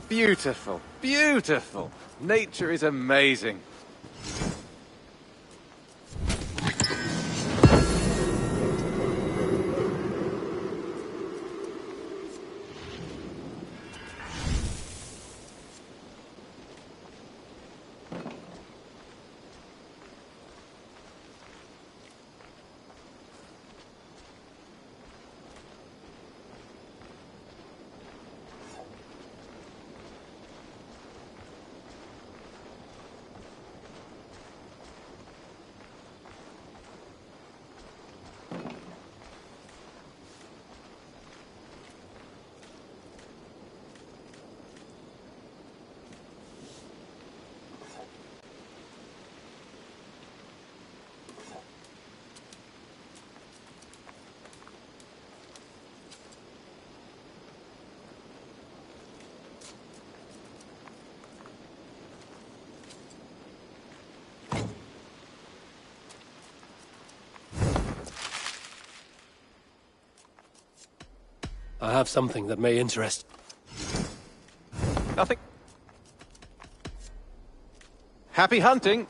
Beautiful, beautiful. Nature is amazing. I have something that may interest. Nothing. Happy hunting!